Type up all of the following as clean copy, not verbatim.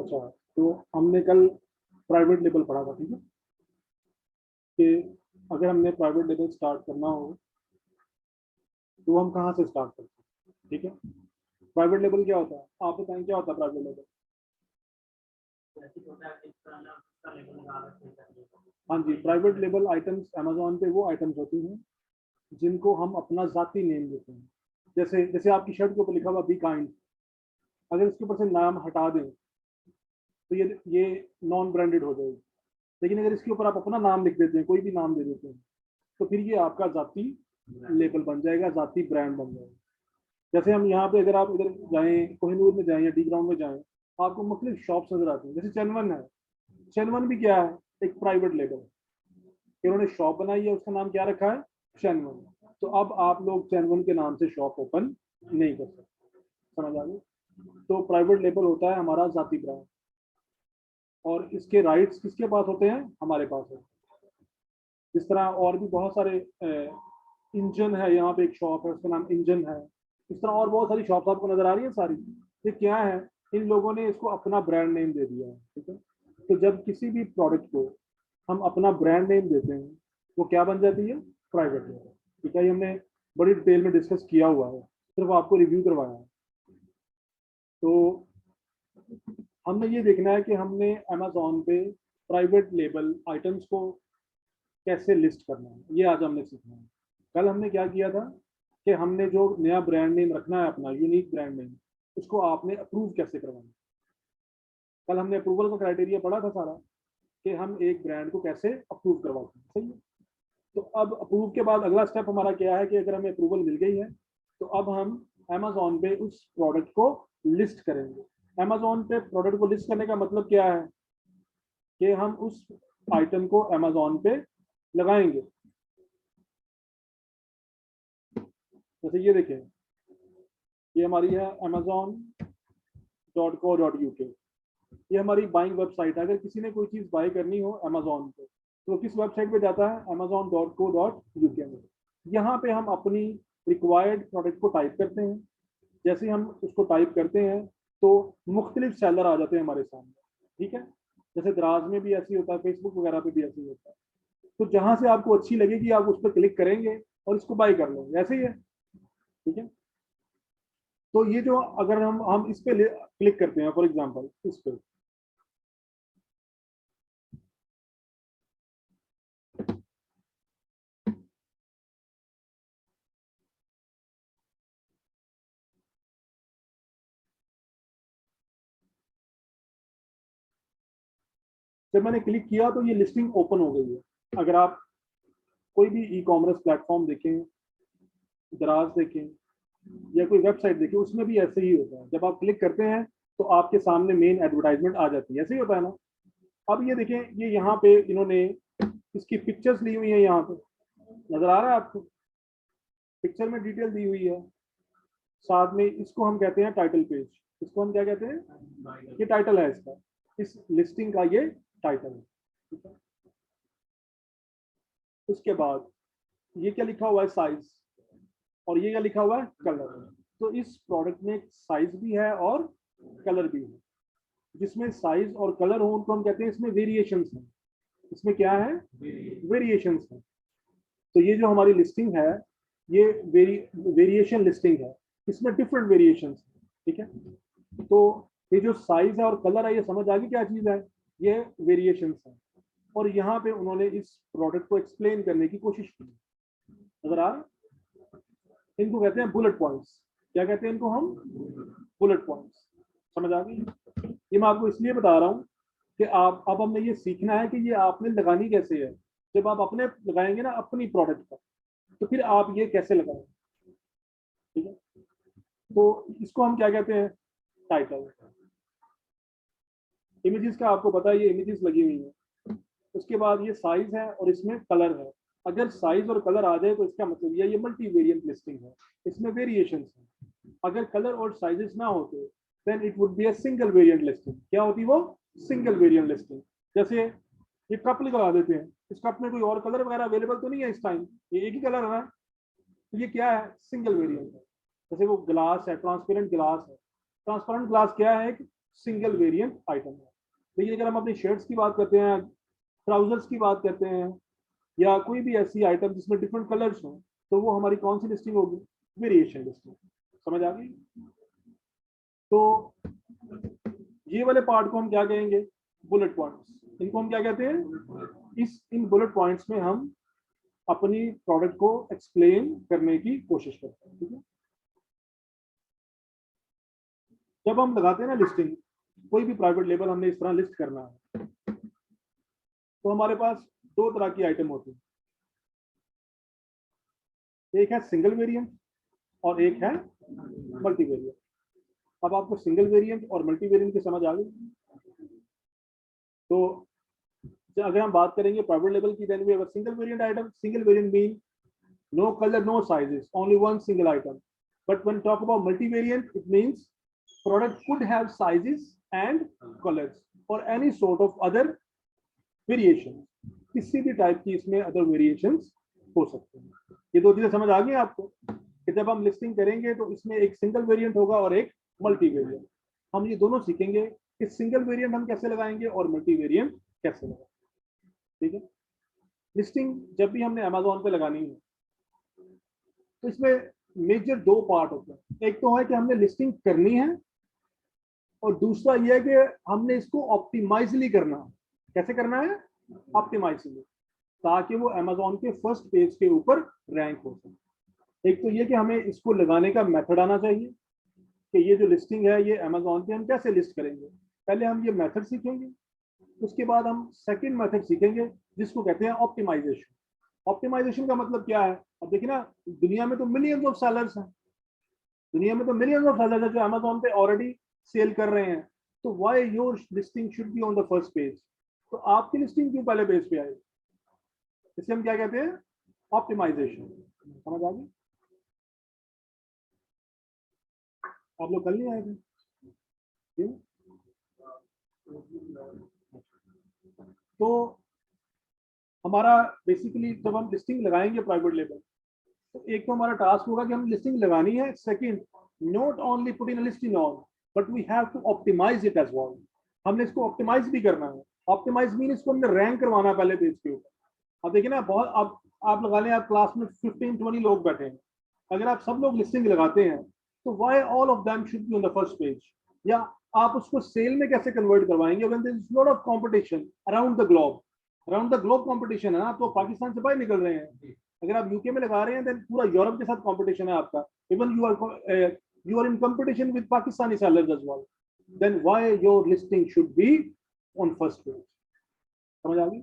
अच्छा, तो हमने कल प्राइवेट लेबल पढ़ा था, ठीक है, कि अगर हमने प्राइवेट लेबल स्टार्ट करना हो तो हम कहाँ से स्टार्ट करते हैं, ठीक है। प्राइवेट लेबल क्या होता है, आप बताएं क्या होता है प्राइवेट लेबल। हाँ जी, प्राइवेट लेबल आइटम्स अमेजोन पे वो आइटम्स होती हैं जिनको हम अपना जाती नेम देते हैं। जैसे जैसे आपकी शर्ट के ऊपर लिखा हुआ बी काइंड, अगर इसके ऊपर से नाम हटा दें तो ये नॉन ब्रांडेड हो जाएगी। लेकिन अगर इसके ऊपर आप अपना नाम लिख देते हैं, कोई भी नाम दे देते हैं, तो फिर ये आपका जाती लेबल बन जाएगा, जाती ब्रांड बन जाएगा। जैसे हम यहाँ पे अगर आप इधर जाएं, कोहिनूर में जाएं या डी ग्राउंड में जाएं, आपको मुख्तलिफ शॉप्स नजर आती हैं। जैसे चैनवन है, चैनवन भी क्या है, एक प्राइवेट लेबल है। इन्होंने शॉप बनाई है, उसका नाम क्या रखा है, चैनवन। तो अब आप लोग चैनवन के नाम से शॉप ओपन नहीं कर सकते, समझ आ गई। तो प्राइवेट लेबल होता है हमारा जाती ब्रांड, और इसके राइट्स किसके पास होते हैं, हमारे पास होते हैं। इस तरह और भी बहुत सारे इंजन है, यहाँ पे एक शॉप है उसका नाम इंजन है। इस तरह और बहुत सारी शॉप्स आपको नजर आ रही है सारी। ये क्या है, इन लोगों ने इसको अपना ब्रांड नेम दे दिया है, ठीक है। तो जब किसी भी प्रोडक्ट को हम अपना ब्रांड नेम देते हैं, वो क्या बन जाती है, प्राइवेट लेबल, ठीक है। ये हमने बड़ी डिटेल में डिस्कस किया हुआ है, सिर्फ आपको रिव्यू करवाया है। तो हमने ये देखना है कि हमने अमेजोन पे प्राइवेट लेबल आइटम्स को कैसे लिस्ट करना है, ये आज हमने सीखना है। कल हमने क्या किया था कि हमने जो नया ब्रांड नेम रखना है अपना यूनिक ब्रांड नेम, उसको आपने अप्रूव कैसे करवाना। कल हमने अप्रूवल का क्राइटेरिया पढ़ा था सारा, कि हम एक ब्रांड को कैसे अप्रूव करवाते हैं, सही है। तो अब अप्रूव के बाद अगला स्टेप हमारा क्या है कि अगर हमें अप्रूवल मिल गई है तो अब हम अमेजोन पे उस प्रोडक्ट को लिस्ट करेंगे। अमेजोन पे प्रोडक्ट को लिस्ट करने का मतलब क्या है कि हम उस आइटम को अमेजोन पे लगाएंगे। जैसे ये देखें, ये हमारी है amazon.co.uk, ये हमारी बाइंग वेबसाइट है। अगर किसी ने कोई चीज़ बाय करनी हो अमेजोन पे तो किस वेबसाइट पे जाता है, amazon.co.uk में। यहाँ पे हम अपनी रिक्वायर्ड प्रोडक्ट को टाइप करते हैं। जैसे हम उसको टाइप करते हैं तो मुख्तलिफ सेलर आ जाते हैं हमारे सामने, ठीक है। जैसे दराज में भी ऐसे ही होता है, फेसबुक वगैरह पे भी ऐसे ही होता है। तो जहां से आपको अच्छी लगेगी आप उस पर क्लिक करेंगे और इसको बाय कर लेंगे, ऐसे ही है, ठीक है। तो ये जो अगर हम इस पे क्लिक करते हैं, फॉर एग्जांपल इस पे, जब मैंने क्लिक किया तो ये लिस्टिंग ओपन हो गई है। अगर आप कोई भी ई कॉमर्स प्लेटफॉर्म देखें, दराज देखें या कोई वेबसाइट देखें, उसमें भी ऐसे ही होता है। जब आप क्लिक करते हैं तो आपके सामने मेन एडवर्टाइजमेंट आ जाती है, ऐसे ही होता है ना। अब ये देखें, ये यहाँ पे इन्होंने इसकी पिक्चर्स ली हुई है, यहाँ पे नजर आ रहा है आपको, पिक्चर में डिटेल दी हुई है। साथ में इसको हम कहते हैं टाइटल पेज, इसको हम क्या कहते हैं, ये टाइटल है इसका, इस लिस्टिंग का ये टाइटल है, ठीक है। उसके बाद ये क्या लिखा हुआ है, साइज, और ये क्या लिखा हुआ है, कलर। तो इस प्रोडक्ट में साइज भी है और कलर भी है। जिसमें साइज और कलर हो उनको हम कहते हैं इसमें वेरिएशंस हैं। इसमें क्या है, वेरिएशंस है। तो ये जो हमारी लिस्टिंग है ये वेरिएशन लिस्टिंग है, इसमें डिफरेंट वेरिएशंस है, ठीक है। तो ये जो साइज है और कलर है, ये समझ आ गई क्या चीज है, ये वेरिएशंस है। और यहाँ पे उन्होंने इस प्रोडक्ट को एक्सप्लेन करने की कोशिश की, नजर आ रहा है? इनको कहते हैं बुलेट पॉइंट्स। क्या कहते हैं इनको हम, बुलेट पॉइंट्स। समझ आ गई। ये मैं आपको इसलिए बता रहा हूँ कि आप अब हमने ये सीखना है कि ये आपने लगानी कैसे है। जब आप अपने लगाएंगे ना अपनी प्रोडक्ट पर, तो फिर आप ये कैसे लगाएंगे, ठीक है। तो इसको हम क्या कहते हैं, टाइटल। इमेजेस का आपको पता है, ये इमेजेस लगी हुई है। उसके बाद ये साइज है और इसमें कलर है। अगर साइज और कलर आ जाए तो इसका मतलब ये मल्टी वेरिएंट लिस्टिंग है, इसमें वेरिएशंस है। अगर कलर और साइजेस ना होते then it would be a single variant listing. क्या होती वो, सिंगल वेरिएंट लिस्टिंग। जैसे ये कप लगा देते हैं, इस कप में कोई और कलर वगैरह अवेलेबल तो नहीं है इस टाइम, ये एक ही कलर है, तो ये क्या है, सिंगल वेरिएंट है। जैसे वो ग्लास है, ट्रांसपेरेंट ग्लास है। ट्रांसपेरेंट ग्लास क्या है, सिंगल वेरिएंट आइटम है। लेकिन अगर हम अपनी शर्ट्स की बात करते हैं, ट्राउजर्स की बात करते हैं, या कोई भी ऐसी आइटम जिसमें डिफरेंट कलर्स हो, तो वो हमारी कौन सी लिस्टिंग होगी? Variation listing. समझ आ गई? तो ये वाले पार्ट को हम क्या कहेंगे? Bullet points. इनको हम क्या कहते हैं? इन बुलेट पॉइंट्स में हम अपनी प्रोडक्ट को एक्सप्लेन करने की कोशिश करते हैं। ठीक है, जब हम लगाते हैं ना लिस्टिंग, कोई भी प्राइवेट लेबल हमने इस तरह लिस्ट करना है, तो हमारे पास दो तरह की आइटम होती है। एक है सिंगल वेरिएंट और एक है मल्टी वेरिएंट। अब आपको सिंगल वेरिएंट और मल्टी वेरिएंट की समझ आ गई? तो अगर हम बात करेंगे प्राइवेट लेबल की, then we have a single variant item. Single variant mean no color, no sizes, only one single item. But when talk about multi-variant, it means product could have sizes and colors or any sort of other variation. किसी भी type की इसमें other variations हो सकते हैं। ये दो चीजें समझ आ गई आपको कि जब हम लिस्टिंग करेंगे तो इसमें एक सिंगल वेरिएंट होगा और एक मल्टी वेरिएंट। हम ये दोनों सीखेंगे कि सिंगल वेरिएंट हम कैसे लगाएंगे और मल्टी वेरिएंट कैसे लगाएंगे। ठीक है, लिस्टिंग जब भी हमने अमेजोन पे लगानी है तो इसमें मेजर दो पार्ट होते हैं। एक तो है कि हमने लिस्टिंग करनी है और दूसरा यह है कि हमने इसको ऑप्टिमाइजली करना है। कैसे करना है? ऑप्टिमाइजली, ताकि वो अमेजोन के फर्स्ट पेज के ऊपर रैंक हो सके। एक तो ये कि हमें इसको लगाने का मेथड आना चाहिए कि ये जो लिस्टिंग है ये अमेजोन पे हम कैसे लिस्ट करेंगे। पहले हम ये मेथड सीखेंगे, उसके बाद हम सेकंड मेथड सीखेंगे जिसको कहते हैं ऑप्टिमाइजेशन। ऑप्टिमाइजेशन का मतलब क्या है? अब देखिए ना, दुनिया में तो मिलियंस ऑफ सेलर्स हैं, दुनिया में तो मिलियंस ऑफ सेलर्स हैं जो अमेजोन पे ऑलरेडी सेल कर रहे हैं। तो why your listing should be on the first page? तो आपकी लिस्टिंग क्यों पहले पेज पे आई? इसे हम क्या कहते हैं? ऑप्टिमाइजेशन। समझ आ गई? आप लोग कल नहीं आए थे? तो हमारा बेसिकली जब हम लिस्टिंग लगाएंगे प्राइवेट लेबल, तो एक तो हमारा टास्क होगा कि हम लिस्टिंग लगानी है। Second, not only put in listing on, but we have to optimize it as well. हमने इसको ऑप्टिमाइज भी करना है। ऑप्टिमाइज मीन इसको हमने रैंक करवाना है पहले पेज के ऊपर। अब देखिए ना, बहुत आप लगा लें, आप क्लास में 15-20 लोग बैठे हैं, अगर आप सब लोग लिस्टिंग लगाते हैं तो why all of them should be on the first page? या आप उसको सेल में कैसे कन्वर्ट करवाएंगे when there is lot of competition around the globe? Around the globe competition है ना, तो पाकिस्तान से बाहर निकल रहे हैं। अगर आप यूके में लगा रहे हैं देन पूरा यूरोप के साथ कंपटीशन है आपका। Even you are in competition with Pakistani sellers as well. Then why your listing should be on first page? समझ आ गई?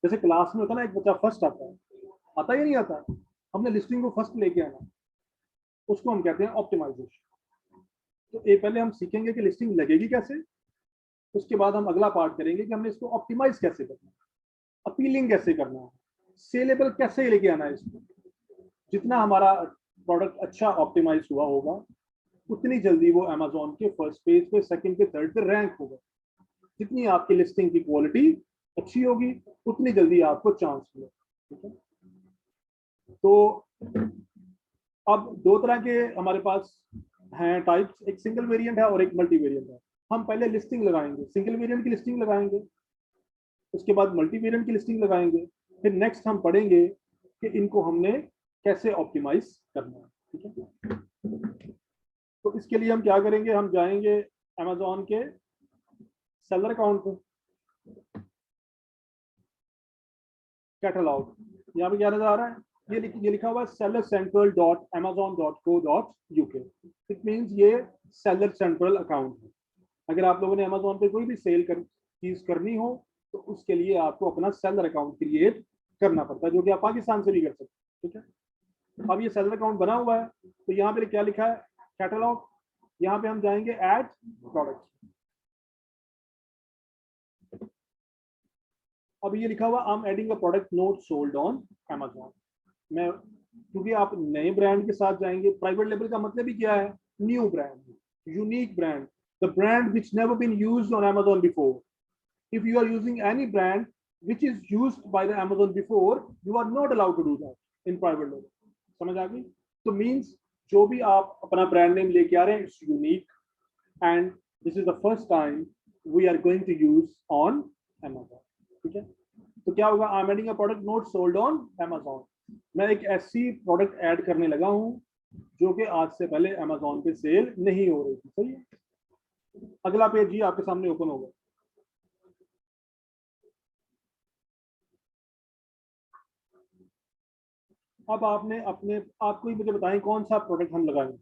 जैसे क्लास में होता है ना, एक बच्चा फर्स्ट आता ही नहीं आता, हमने लिस्टिंग को फर्स्ट लेके आना, उसको हम कहते हैं ऑप्टिमाइजेशन। तो ये पहले हम सीखेंगे कि लिस्टिंग लगेगी कैसे, उसके बाद हम अगला पार्ट करेंगे कि हमने इसको ऑप्टिमाइज कैसे करना है, अपीलिंग कैसे करना है, सेलेबल कैसे लेके आना है इसको। जितना हमारा प्रोडक्ट अच्छा ऑप्टिमाइज हुआ होगा, उतनी जल्दी वो अमेजोन के फर्स्ट पेज पे, सेकंड पे, थर्ड पे रैंक होगा। जितनी आपकी लिस्टिंग की क्वालिटी अच्छी होगी, उतनी जल्दी आपको चांस मिलेगा। ठीक है, तो अब दो तरह के हमारे पास हैं टाइप्स, एक सिंगल वेरिएंट है और एक मल्टी वेरिएंट है। हम पहले लिस्टिंग लगाएंगे, सिंगल वेरिएंट की लिस्टिंग लगाएंगे, उसके बाद मल्टी वेरिएंट की लिस्टिंग लगाएंगे, फिर नेक्स्ट हम पढ़ेंगे कि इनको हमने कैसे ऑप्टिमाइज करना है। ठीक है, तो इसके लिए हम क्या करेंगे? हम जाएंगे अमेजोन के सेलर अकाउंट पे, कैटलॉग, यहाँ पे क्या नजर आ रहा है? ये लिखा हुआ है sellercentral.amazon.co.uk। इट मींस ये सेलर सेंट्रल अकाउंट है। अगर आप लोगों ने अमेजोन पे कोई भी चीज करनी हो तो उसके लिए आपको अपना सेलर अकाउंट क्रिएट करना पड़ता है, जो कि आप पाकिस्तान से भी कर सकते हैं। ठीक है, अब ये सेलर अकाउंट बना हुआ है, तो यहाँ पे क्या लिखा है? कैटलॉग। यहाँ पे हम जाएंगे ऐड प्रोडक्ट। अब ये लिखा हुआ आई am adding a product not sold on Amazon. मैं, क्योंकि आप नए ब्रांड के साथ जाएंगे, प्राइवेट लेबल का मतलब ही क्या है? New brand, unique brand, the brand which never been used on Amazon before. If you are using any brand which is used by the Amazon before, you are not allowed to do that in private label. समझ आ गई? तो means जो भी आप अपना brand name लेके आ रहे हैं, it's unique and this is the first time we are going to use on Amazon. ठीक है, तो क्या होगा, I am adding a product not sold on Amazon. मैं एक ऐसी प्रोडक्ट ऐड करने लगा हूं जो कि आज से पहले Amazon पे सेल नहीं हो रही थी. सही है, अगला पेज ही आपके सामने ओपन होगा. अब आपने अपने आपको ही मुझे बताएं कौन सा प्रोडक्ट हम लगाएंगे.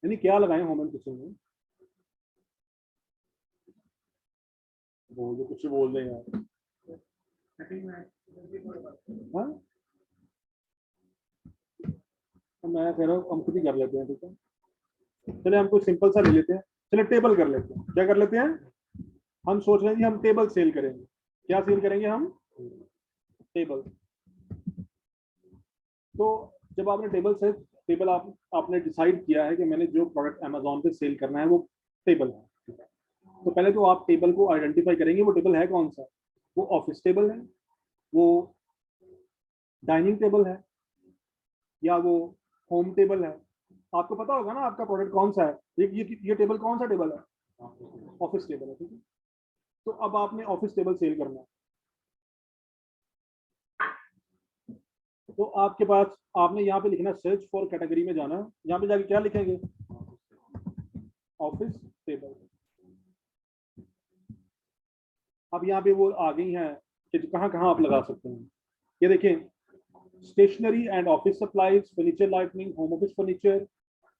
यानी क्या लगाएं होम एंड किचन में. वो जो कुछ बोल रहे हैं यार. हाँ, तो मैं कह रहा हूँ हम खुद ही कर लेते हैं. ठीक है, चले हम कुछ सिंपल सा ले लेते हैं. चले टेबल कर लेते हैं. क्या कर लेते हैं, हम सोच रहे हैं कि हम टेबल सेल करेंगे. क्या सेल करेंगे हम, टेबल. तो जब आपने टेबल आपने डिसाइड किया है कि मैंने जो प्रोडक्ट Amazon पे सेल करना है वो टेबल है, तो पहले तो आप टेबल को आइडेंटिफाई करेंगे वो टेबल है कौन सा. वो ऑफिस टेबल है, वो डाइनिंग टेबल है, या वो होम टेबल है. आपको पता होगा ना आपका प्रोडक्ट कौन सा है. ये टेबल कौन सा टेबल है, ऑफिस टेबल है. ठीक है, तो अब आपने ऑफिस टेबल सेल करना है. तो आपके पास आपने यहाँ पे लिखना सर्च फॉर कैटेगरी में जाना है. यहाँ पे जाके क्या लिखेंगे, ऑफिस टेबल. अब यहाँ पे वो आ गई हैं कि कहाँ कहाँ आप लगा सकते हैं. ये देखें, stationery and office supplies, furniture lightning, home office furniture,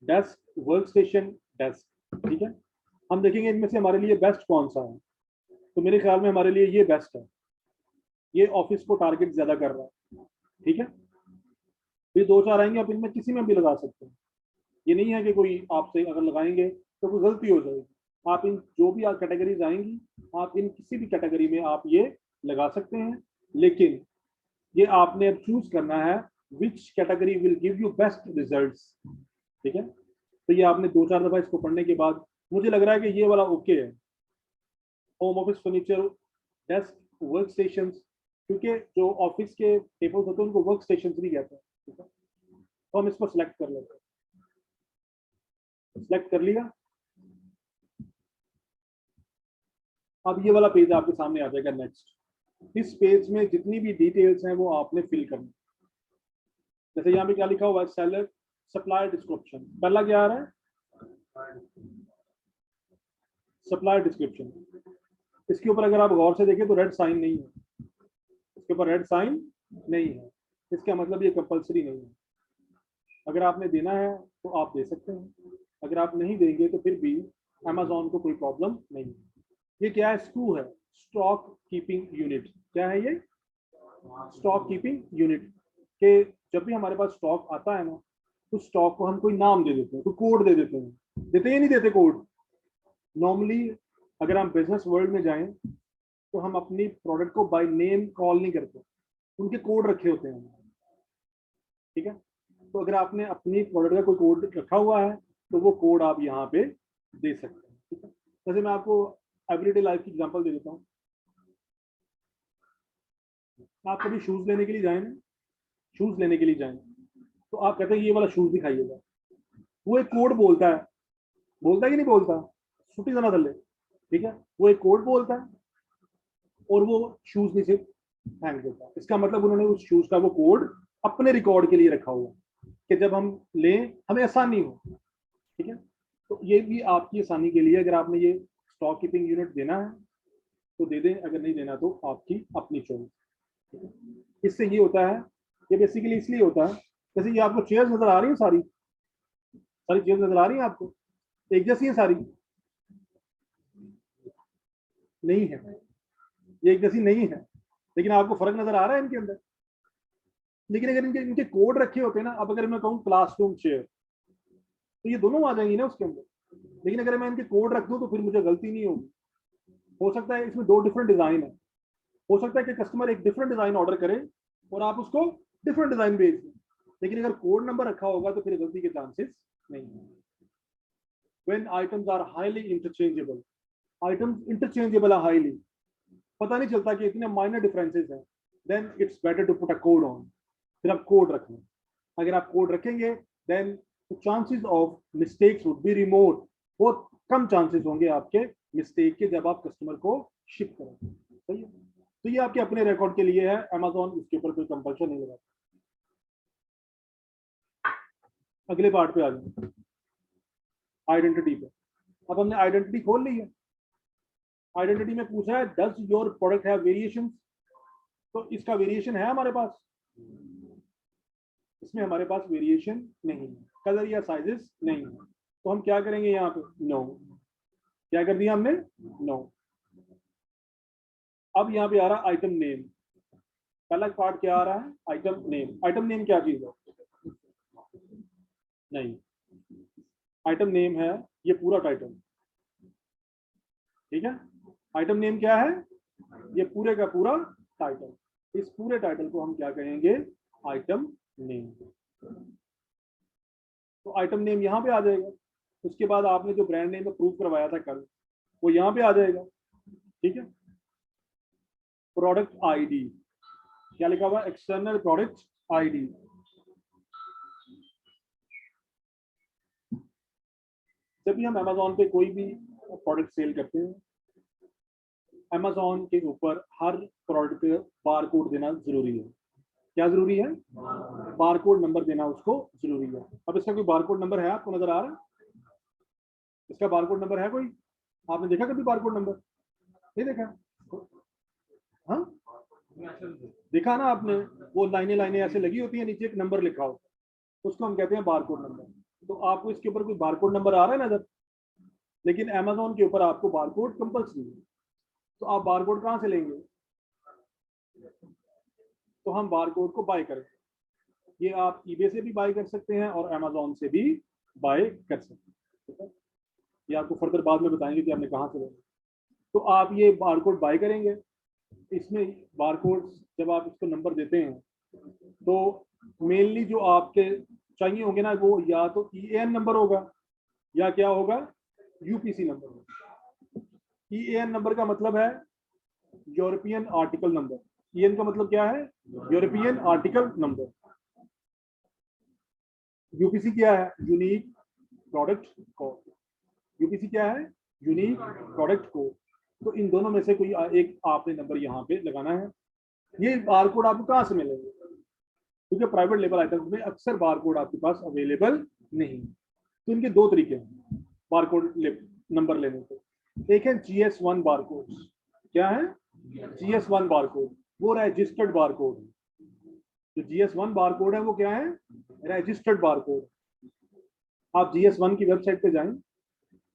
desk, work station, desk. ठीक है, हम देखेंगे इनमें से हमारे लिए बेस्ट कौन सा है. तो मेरे ख्याल में हमारे लिए ये बेस्ट है. ये ऑफिस को टारगेट ज्यादा कर रहा है. ठीक है, फिर दो चार आएंगे, आप इनमें किसी में भी लगा सकते हैं. ये नहीं है कि कोई आपसे अगर लगाएंगे तो कोई गलती हो जाएगी. आप इन जो भी आप कैटेगरीज आएंगी, आप इन किसी भी कैटेगरी में आप ये लगा सकते हैं. लेकिन ये आपने अब चूज करना है which category will give you best results. ठीक है, तो ये आपने दो चार दफा इसको पढ़ने के बाद मुझे लग रहा है कि ये वाला ओके है, home office furniture, desk, work station. क्योंकि जो ऑफिस के टेबल्स होते हैं उनको वर्क स्टेशन भी कहते हैं. ठीक है, तो हम इसको सिलेक्ट कर लेते हैं. सिलेक्ट कर लिया. अब ये वाला पेज आपके सामने आ जाएगा. नेक्स्ट, इस पेज में जितनी भी डिटेल्स हैं वो आपने फिल करनी. जैसे यहाँ पे क्या लिखा हुआ है, सेलर सप्लायर डिस्क्रिप्शन. पहला क्या आ रहा है, सप्लायर डिस्क्रिप्शन. इसके ऊपर अगर आप गौर से देखें तो रेड साइन नहीं है. इसके ऊपर रेड साइन नहीं है. इसका मतलब ये कंपलसरी नहीं है. अगर आपने देना है तो आप दे सकते हैं. अगर आप नहीं देंगे तो फिर भी Amazon को कोई प्रॉब्लम नहीं है. ये क्या है, स्टू है, स्टॉक कीपिंग यूनिट. क्या है ये, स्टॉक कीपिंग यूनिट. के जब भी हमारे पास स्टॉक आता है ना, तो स्टॉक को हम कोई नाम दे देते हैं, कोई कोड दे देते हैं. देते या नहीं देते कोड. नॉर्मली अगर हम बिजनेस वर्ल्ड में जाएं तो हम अपनी प्रोडक्ट को बाय नेम कॉल नहीं करते, उनके कोड रखे होते हैं. ठीक है, तो अगर आपने अपनी प्रोडक्ट का कोई कोड रखा हुआ है तो वो कोड आप यहाँ पे दे सकते हैं. ठीक है, जैसे मैं आपको एवरीडे लाइफ की एग्जांपल दे देता हूँ. आप कभी शूज लेने के लिए जाएं ना, शूज लेने के लिए जाएं तो आप कहते हैं ये वाला शूज दिखाइएगा. वो एक कोड बोलता है, बोलता है कि नहीं बोलता, छुट्टी जाना थले. ठीक है, वो एक कोड बोलता है और वो शूज नीचे फेंक देता है. इसका मतलब उन्होंने उस शूज का वो कोड अपने रिकॉर्ड के लिए रखा हुआ कि जब हम लें हमें आसानी हो. ठीक है, तो ये भी आपकी आसानी के लिए, अगर आपने ये स्टॉक कीपिंग यूनिट देना है तो दे दें, अगर नहीं देना तो आपकी अपनी चॉइस. इससे ये होता है, ये बेसिकली इसलिए होता है, जैसे ये आपको चेयर्स नजर आ रही है, सारी सारी चेयर्स नजर आ रही है आपको, एक जैसी है सारी, नहीं है, ये एक जैसी नहीं है. लेकिन आपको फर्क नजर आ रहा है इनके अंदर. लेकिन अगर इनके इनके कोड रखे होते हैं ना, अब अगर मैं कहूँ क्लासरूम चेयर, तो ये दोनों आ जाएंगी ना उसके अंदर. लेकिन अगर मैं इनके कोड रख दूं तो फिर मुझे गलती नहीं होगी. हो सकता है इसमें दो डिफरेंट डिजाइन है, हो सकता है कि कस्टमर एक डिफरेंट डिजाइन ऑर्डर करे और आप उसको डिफरेंट डिजाइन भेज दें. लेकिन अगर कोड नंबर रखा होगा तो फिर गलती के चांसेस नहीं है. When items are highly interchangeable, items interchangeable are highly, पता नहीं चलता कि इतने माइनर डिफरेंसेस हैं, then it's better to put a code on. फिर आप कोड रखना। अगर आप कोड रखेंगे then chances of mistakes would be remote, बहुत कम चांसेस होंगे आपके मिस्टेक के जब आप कस्टमर को शिप करें। सही है, तो ये आपके अपने रिकॉर्ड के लिए है, Amazon इसके ऊपर कोई कंपल्शन नहीं लगाता। अगले पार्ट पे आ जाए, आइडेंटिटी पे। अब हमने आइडेंटिटी खोल ली है, आइडेंटिटी में पूछा है does your product have variation, तो इसका वेरिएशन है हमारे पास, इसमें हमारे पास वेरिएशन नहीं है, कलर या साइजेस नहीं है, तो हम क्या करेंगे यहाँ पे, नो। क्या कर दिया हमने, नो। अब यहाँ पे आ रहा आइटम नेम, पहला पार्ट क्या आ रहा है, आइटम नेम। आइटम नेम क्या चीज है, नहीं, आइटम नेम है ये पूरा टाइटल, ठीक है। आइटम नेम क्या है, ये पूरे का पूरा टाइटल, इस पूरे टाइटल को हम क्या कहेंगे, आइटम नेम। तो आइटम नेम यहाँ पे आ जाएगा, उसके बाद आपने जो ब्रांड नेम अप्रूव करवाया था कल वो यहाँ पे आ जाएगा, ठीक है। प्रोडक्ट आईडी क्या लिखा हुआ, एक्सटर्नल प्रोडक्ट आईडी। जब भी हम अमेजोन पे कोई भी प्रोडक्ट सेल करते हैं, अमेजोन के ऊपर हर प्रोडक्ट पे बार कोड देना जरूरी है। क्या जरूरी है, बार कोड नंबर देना उसको जरूरी है। अब इसका कोई बार कोड नंबर है, आपको नजर आ रहा है, इसका बार कोड नंबर है कोई, आपने देखा कभी बार कोड नंबर, नहीं देखा, हाँ देखा ना आपने, वो लाइनें लाइनें ऐसे लगी होती है, नीचे एक नंबर लिखा हो, उसको हम कहते हैं बार कोड नंबर। तो आपको इसके ऊपर कोई बार कोड नंबर आ रहा है नजर, लेकिन अमेजोन के ऊपर आपको बार कोड कंपल्सरी है, तो आप बार कोड कहाँ से लेंगे, तो हम बार कोड को बाय करें, ये आप ईबे से भी बाय कर सकते हैं और अमेजोन से भी बाय कर सकते हैं, ठीक है। ये आपको फर्दर बाद में बताएंगे कि आपने कहाँ से लेना। तो आप ये बार कोड बाय करेंगे, इसमें बार कोड जब आप इसको नंबर देते हैं तो मेनली जो आपके चाहिए होंगे ना, वो या तो EAN नंबर होगा या क्या होगा, UPC नंबर होगा। EAN नंबर का मतलब है यूरोपियन आर्टिकल नंबर, EAN का मतलब क्या है, यूरोपियन आर्टिकल नंबर। UPC क्या है, यूनिक प्रोडक्ट कोड। UPC क्या है, यूनिक प्रोडक्ट कोड। तो इन दोनों में से कोई एक आपने नंबर यहाँ पे लगाना है। ये बार कोड आपको कहाँ से मिलेंगे, क्योंकि प्राइवेट लेबल आइटम्स में अक्सर बार कोड आपके पास अवेलेबल नहीं है। तो इनके दो तरीके हैं बार कोड नंबर लेने के, एक है GS1 बार कोड। क्या है, GS1 बार कोड, वो रजिस्टर्ड बार कोड है। जो GS1 बार कोड है वो क्या है, रजिस्टर्ड बार कोड। आप GS1 की वेबसाइट पे जाएं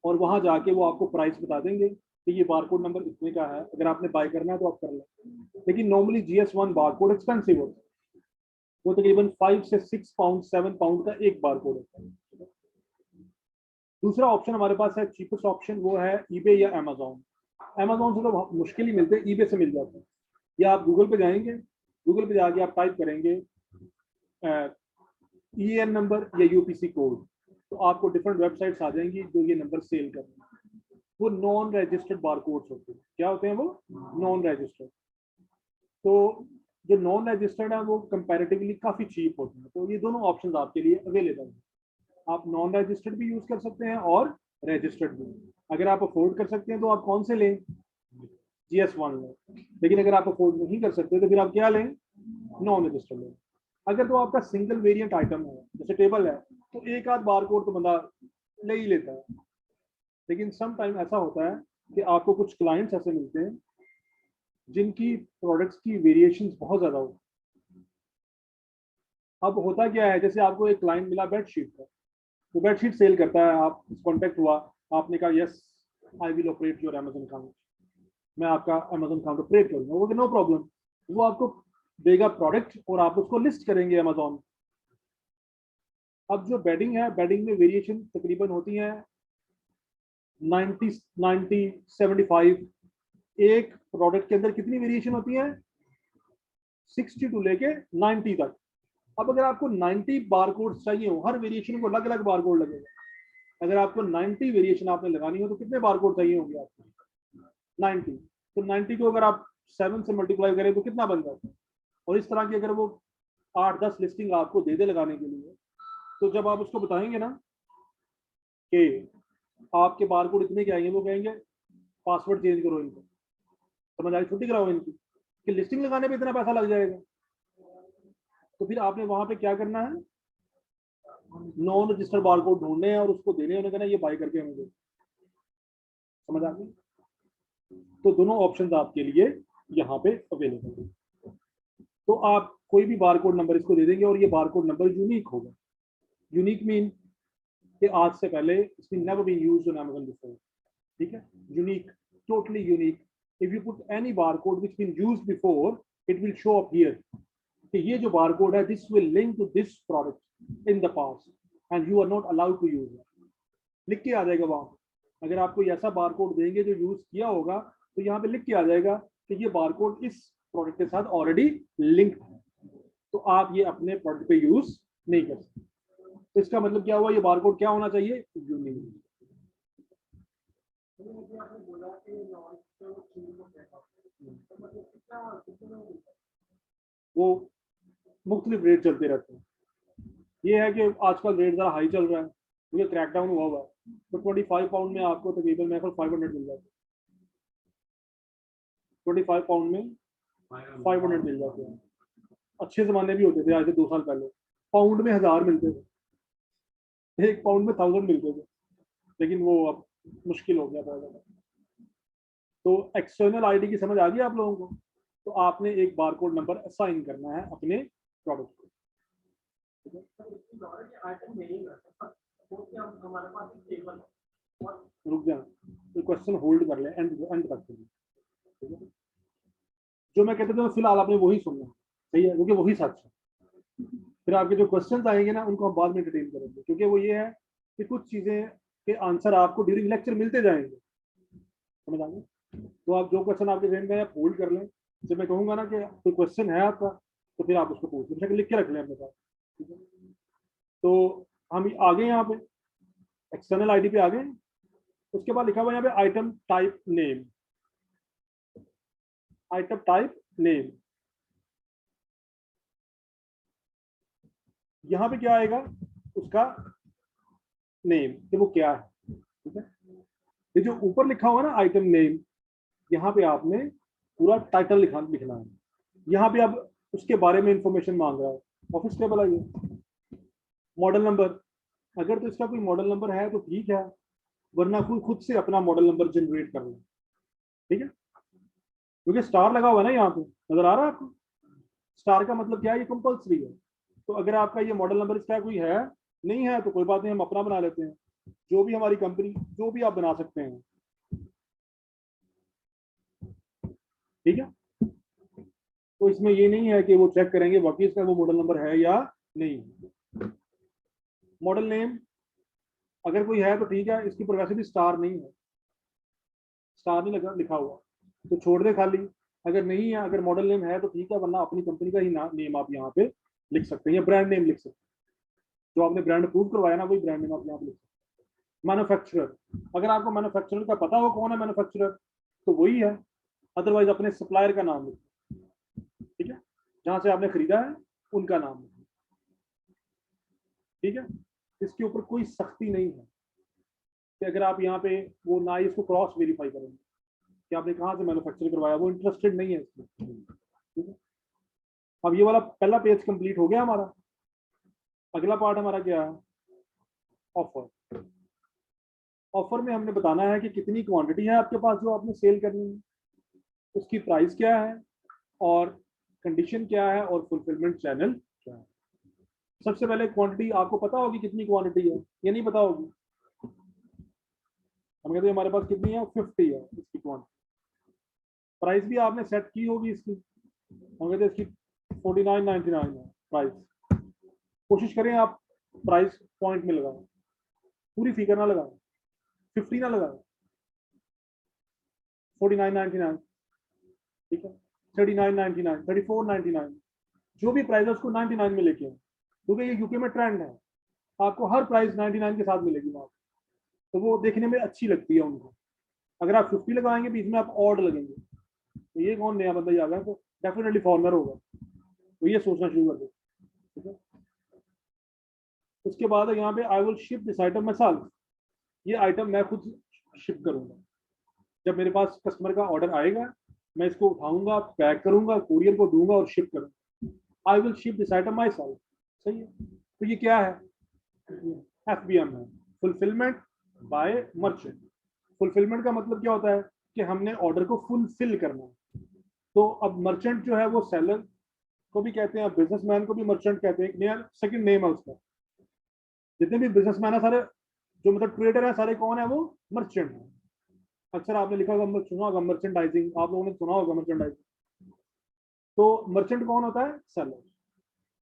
और वहां जाके वो आपको प्राइस बता देंगे कि ये बार कोड नंबर इतने का है, अगर आपने बाय करना है तो आप कर लें। लेकिन normally GS1 bar code expensive होता है, वो तकरीबन 5 से 6 पाउंड 7 पाउंड का एक बार कोड होता है। दूसरा ऑप्शन हमारे पास है, चीपेस्ट ऑप्शन, वो है ईबे या अमेजोन। अमेजोन से तो मुश्किल ही मिलते हैं, ईबे से मिल जाते हैं। या आप गूगल पे जाएंगे, गूगल पे जाके आप टाइप करेंगे EAN नंबर या UPC कोड, तो आपको डिफरेंट वेबसाइट्स आ जाएंगी जो ये नंबर सेल कर रहे हैं। वो नॉन रजिस्टर्ड बार कोड्स होते हैं। क्या होते हैं वो, नॉन रजिस्टर्ड। तो जो नॉन रजिस्टर्ड है वो कंपैरेटिवली काफी चीप होते हैं। तो ये दोनों ऑप्शंस आपके लिए अवेलेबल हैं, आप नॉन रजिस्टर्ड भी यूज कर सकते हैं और रजिस्टर्ड भी। अगर आप अफोर्ड कर सकते हैं तो आप कौन से लें, GS1 लें। लेकिन अगर आप अफोर्ड नहीं कर सकते तो फिर आप क्या लें, नॉन रजिस्टर्ड लें। अगर तो आपका सिंगल वेरिएंट आइटम है, जैसे टेबल है, तो एक आध बार कोड तो बंदा ले ही लेता है। लेकिन सम टाइम ऐसा होता है कि आपको कुछ क्लाइंट्स ऐसे मिलते हैं जिनकी प्रोडक्ट्स की वेरिएशंस बहुत ज्यादा होती है। अब होता क्या है, जैसे आपको एक क्लाइंट मिला बेडशीट का, तो बेडशीट सेल करता है, आप कांटेक्ट हुआ, आपने कहा yes I will operate your Amazon account, मैं आपका अमेजन अकाउंट ऑपरेट करूंगा। वो नो प्रॉब्लम, वो आपको देगा प्रोडक्ट और आप उसको लिस्ट करेंगे अमेजोन। अब जो बेडिंग है, बेडिंग में वेरिएशन तकरीबन होती है 90 75। एक प्रोडक्ट के अंदर कितनी वेरिएशन होती है, 60 टू लेके 90 तक। अब अगर आपको 90 बार कोड चाहिए हो, हर वेरिएशन को अलग अलग बार कोड लगेगा। अगर आपको 90 वेरिएशन आपने लगानी हो तो कितने बार कोड चाहिए होंगे आपको, 90। तो 90 को अगर आप 7 से मल्टीप्लाई करें तो कितना बन जाता है। और इस तरह की अगर वो 8-10 लिस्टिंग आपको दे दे लगाने के लिए, तो जब आप उसको बताएंगे ना कि आपके बारकोड इतने के आएंगे, वो कहेंगे पासवर्ड चेंज करो इनको, समझ आई, छुट्टी कराओ इनकी, कि लिस्टिंग लगाने पे इतना पैसा लग जाएगा। तो फिर आपने वहां पे क्या करना है, नॉन रजिस्टर्ड बारकोड ढूंढने हैं और उसको देने, उन्हें कहना ये बाय करके हमें दो। समझ आ गई? तो दोनों ऑप्शंस आपके लिए यहाँ पे अवेलेबल है। तो आप कोई भी बारकोड नंबर इसको दे देंगे और ये बारकोड नंबर यूनिक होगा। यूनिक मीन कि आज से पहले it's been never been used on Amazon before. ठीक है, unique, totally unique. If you put any barcode which been used before, it will show up here कि ये जो बारकोड है, this will link to this product in the past and you are not allowed to use it, लिख के आ जाएगा वहां। अगर आपको ऐसा बारकोड देंगे जो यूज किया होगा, तो यहाँ पे लिख के आ जाएगा कि ये बारकोड इस प्रोडक्ट के साथ ऑलरेडी लिंक्ड है, तो आप ये अपने प्रोडक्ट पे यूज नहीं कर सकते। तो इसका मतलब क्या हुआ, ये बारकोड क्या होना चाहिए, यूनिक। वो मुख्तलिफ रेट चलते रहते हैं। ये है कि आजकल रेट ज़रा हाई चल रहा है, मुझे क्रैकडाउन हुआ हुआ है, तो 25 पाउंड में आपको तकरीबन मेरे को 500 मिल जाते हैं। 25 पाउंड में 500 मिल जाते हैं। अच्छे ज़माने भी होते थे, आज से 2 साल पहले पाउंड में 1000 मिलते थे, 1 पाउंड में 1000 मिलते थे, लेकिन वो अब मुश्किल हो गया बहुत ज़्यादा। तो एक्सटर्नल आईडी की समझ आ गई आप लोगों को? तो आपने एक बारकोड नंबर असाइन करना है अपने प्रोडक्ट को। रुक जाना, तो क्वेश्चन होल्ड कर ले, एंड तक। ठीक है, जो मैं कहता था फिलहाल आपने वही सुनना, सही है, क्योंकि वही सच है। फिर आपके जो क्वेश्चंस आएंगे ना, उनको हम बाद में डिटेल करेंगे, क्योंकि वो ये है कि कुछ चीजें के आंसर आपको ड्यूरिंग लेक्चर मिलते जाएंगे। समझ आ गई? तो आप जो क्वेश्चन आपके जहन में है होल्ड कर लें, जब मैं कहूँगा ना कि कोई क्वेश्चन है आपका, तो फिर आप उसको पूछ लें, लिख के रख लें अपने पास। ठीक है, तो हम आगे यहाँ पे एक्सटर्नल आईडी पे आ गए। उसके बाद लिखा हुआ यहाँ पे item type name. Item type name, यहाँ पे क्या आएगा, उसका नेम कि वो क्या है। ठीक है, ये जो ऊपर लिखा हुआ ना आइटम नेम, यहाँ पे आपने पूरा टाइटल लिखना है। यहाँ पे अब उसके बारे में इंफॉर्मेशन मांग रहा है, ऑफिस टेबल आइए, मॉडल नंबर, अगर तो इसका कोई मॉडल नंबर है तो ठीक है, वरना खुद से अपना मॉडल नंबर जनरेट कर लें। ठीक है, क्योंकि स्टार लगा हुआ है ना यहाँ पे, नजर आ रहा है आपको? स्टार का मतलब क्या है, ये कंपल्सरी है। तो अगर आपका ये मॉडल नंबर इसका कोई है नहीं है, तो कोई बात नहीं, हम अपना बना लेते हैं, जो भी हमारी कंपनी, जो भी आप बना सकते हैं। ठीक है, तो इसमें ये नहीं है कि वो चेक करेंगे वाकई इसका वो मॉडल नंबर है या नहीं। मॉडल नेम अगर कोई है तो ठीक है, इसकी पर वैसे भी स्टार नहीं है, स्टार नहीं लगा लिखा हुआ, तो छोड़ दे खाली। अगर नहीं है, अगर मॉडल नेम है तो ठीक है, वरना अपनी कंपनी का ही नेम आप यहाँ पे लिख सकते हैं, या ब्रांड नेम लिख सकते हैं, जो आपने ब्रांड अप्रूव करवाया ना, वही ब्रांड नेम आप यहाँ पे लिख सकते हैं। मैन्युफैक्चरर, अगर आपको मैन्युफैक्चरर का पता हो कौन है मैन्युफैक्चरर, तो वही है, अदरवाइज अपने सप्लायर का नाम लिखो। ठीक है, जहां से आपने खरीदा है उनका नाम लिखो। ठीक है, इसके ऊपर कोई सख्ती नहीं है कि अगर आप यहाँ पे वो ना ही इसको क्रॉस वेरीफाई करेंगे कि आपने कहाँ से मैन्युफैक्चर करवाया, वो इंटरेस्टेड नहीं है इसमें। ठीक है, अब ये वाला पहला पेज कंप्लीट हो गया हमारा। अगला पार्ट हमारा क्या है, ऑफर। ऑफर में हमने बताना है कि कितनी क्वांटिटी है आपके पास जो आपने सेल करनी है, उसकी प्राइस क्या है, और कंडीशन क्या है, और फुलफिलमेंट चैनल क्या है। सबसे पहले क्वांटिटी आपको पता होगी कितनी क्वांटिटी है, ये नहीं पता होगी? हम कहते हैं हमारे पास कितनी है, 50 है इसकी क्वांटिटी। प्राइस भी आपने सेट की होगी इसकी, हम कहते हैं इसकी 49.99 है प्राइस। कोशिश करें आप प्राइस पॉइंट में लगाएं, पूरी फिगर ना लगाएं, 50 ना लगाएं, 49.99, ठीक है, 39.99, 34.99, जो भी प्राइस है उसको 99 में लेके आए, क्योंकि ये यूके में ट्रेंड है, आपको हर प्राइस 99 के साथ मिलेगी वहां, तो वो देखने में अच्छी लगती है उनको। अगर आप 50 लगाएंगे बीच में आप ऑड लगेंगे, तो ये कौन नया बंदा आ गया, तो डेफिनेटली फॉर्मर होगा, तो ये सोचना शुरू कर दो। ठीक है। उसके बाद यहाँ पे I will ship this item my self, ये आइटम मैं खुद शिप करूंगा। जब मेरे पास कस्टमर का ऑर्डर आएगा, मैं इसको उठाऊंगा, पैक करूंगा, कुरियर को दूंगा और शिप करूंगा। I will ship this item my self. सही है। तो ये क्या है? FBM है, फुलफिलमेंट बाय मर्चेंट। फुलफिलमेंट का मतलब क्या होता है कि हमने ऑर्डर को फुलफिल करना है। तो अब मर्चेंट जो है वो सेलर को भी कहते हैं, बिजनेसमैन को भी मर्चेंट कहते हैं, एक नया सेकंड नेम है उसका। जितने भी बिजनेसमैन है सारे, जो मतलब ट्रेडर है सारे, कौन है वो? मर्चेंट है। अक्सर आपने लिखा होगा, सुना होगा मर्चेंडाइजिंग, आप लोगों ने सुना होगा मर्चेंडाइजिंग। तो मर्चेंट कौन होता है? सेलर।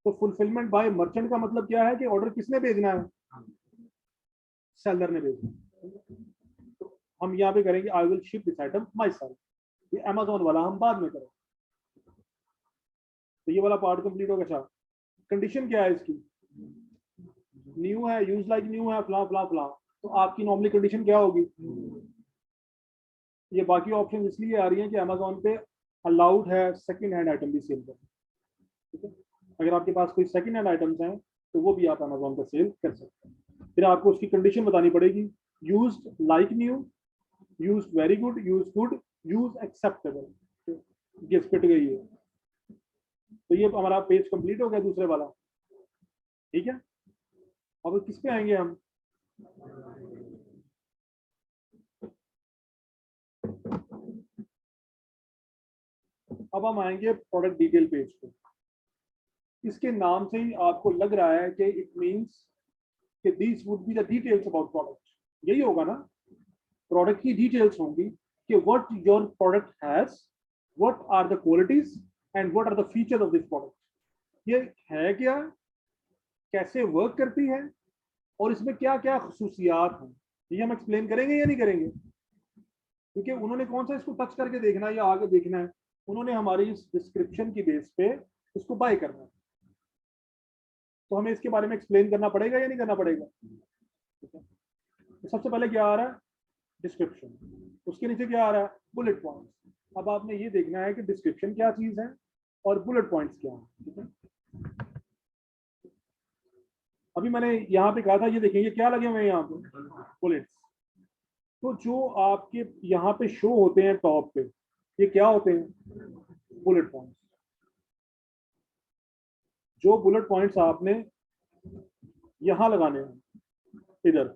तो फुलफिलमेंट बाय मर्चेंट का मतलब क्या है कि ऑर्डर किसने भेजना है? सेलर ने भेजना है। तो हम यहाँ पे करेंगे I will ship this item my self. ये अमेजोन वाला हम बाद में करें। तो ये वाला पार्ट कंप्लीट हो गया। अच्छा, कंडीशन क्या है इसकी? न्यू है, यूज लाइक न्यू है, फला फला फला। तो आपकी नॉर्मली कंडीशन क्या होगी? ये बाकी ऑप्शन इसलिए आ रही हैं कि अमेजोन पे अलाउड है सेकंड हैंड आइटम भी सेल करना। ठीक है। अगर आपके पास कोई सेकंड हैंड आइटम्स हैं तो वो भी आप अमेजोन पर सेल कर सकते हैं। फिर आपको उसकी कंडीशन बतानी पड़ेगी। Used like new, used very good, use good, use acceptable. ये फिट गई है। तो ये हमारा पेज कंप्लीट हो गया दूसरे वाला। ठीक है। अब किस पे आएंगे हम? अब हम आएंगे प्रोडक्ट डिटेल पेज पे। इसके नाम से ही आपको लग रहा है कि इट मींस कि these would be the details about product. यही होगा ना? प्रोडक्ट की डिटेल्स होंगी कि what your product has, what are the qualities and what are the features of this product. ये है क्या, कैसे वर्क करती है, और इसमें क्या क्या खसूसियात हैं, ये हम एक्सप्लेन करेंगे या नहीं करेंगे? क्योंकि उन्होंने कौन सा इसको टच करके देखना है या आगे देखना है? उन्होंने हमारी इस डिस्क्रिप्शन की बेस पे इसको बाय करना है। तो हमें इसके बारे में एक्सप्लेन करना पड़ेगा या नहीं करना पड़ेगा? तो सबसे पहले क्या आ रहा है? डिस्क्रिप्शन। उसके नीचे क्या आ रहा है? Bullet points. अब आपने ये देखना है कि डिस्क्रिप्शन क्या चीज है और बुलेट पॉइंट्स क्या है। ठीक है। अभी मैंने यहाँ पे कहा था, ये देखेंगे क्या लगे हुए हैं यहाँ पे? बुलेट्स। तो जो आपके यहाँ पे शो होते हैं टॉप पे, ये क्या होते हैं? Bullet points. जो बुलेट पॉइंट्स आपने यहाँ लगाने हैं, इधर।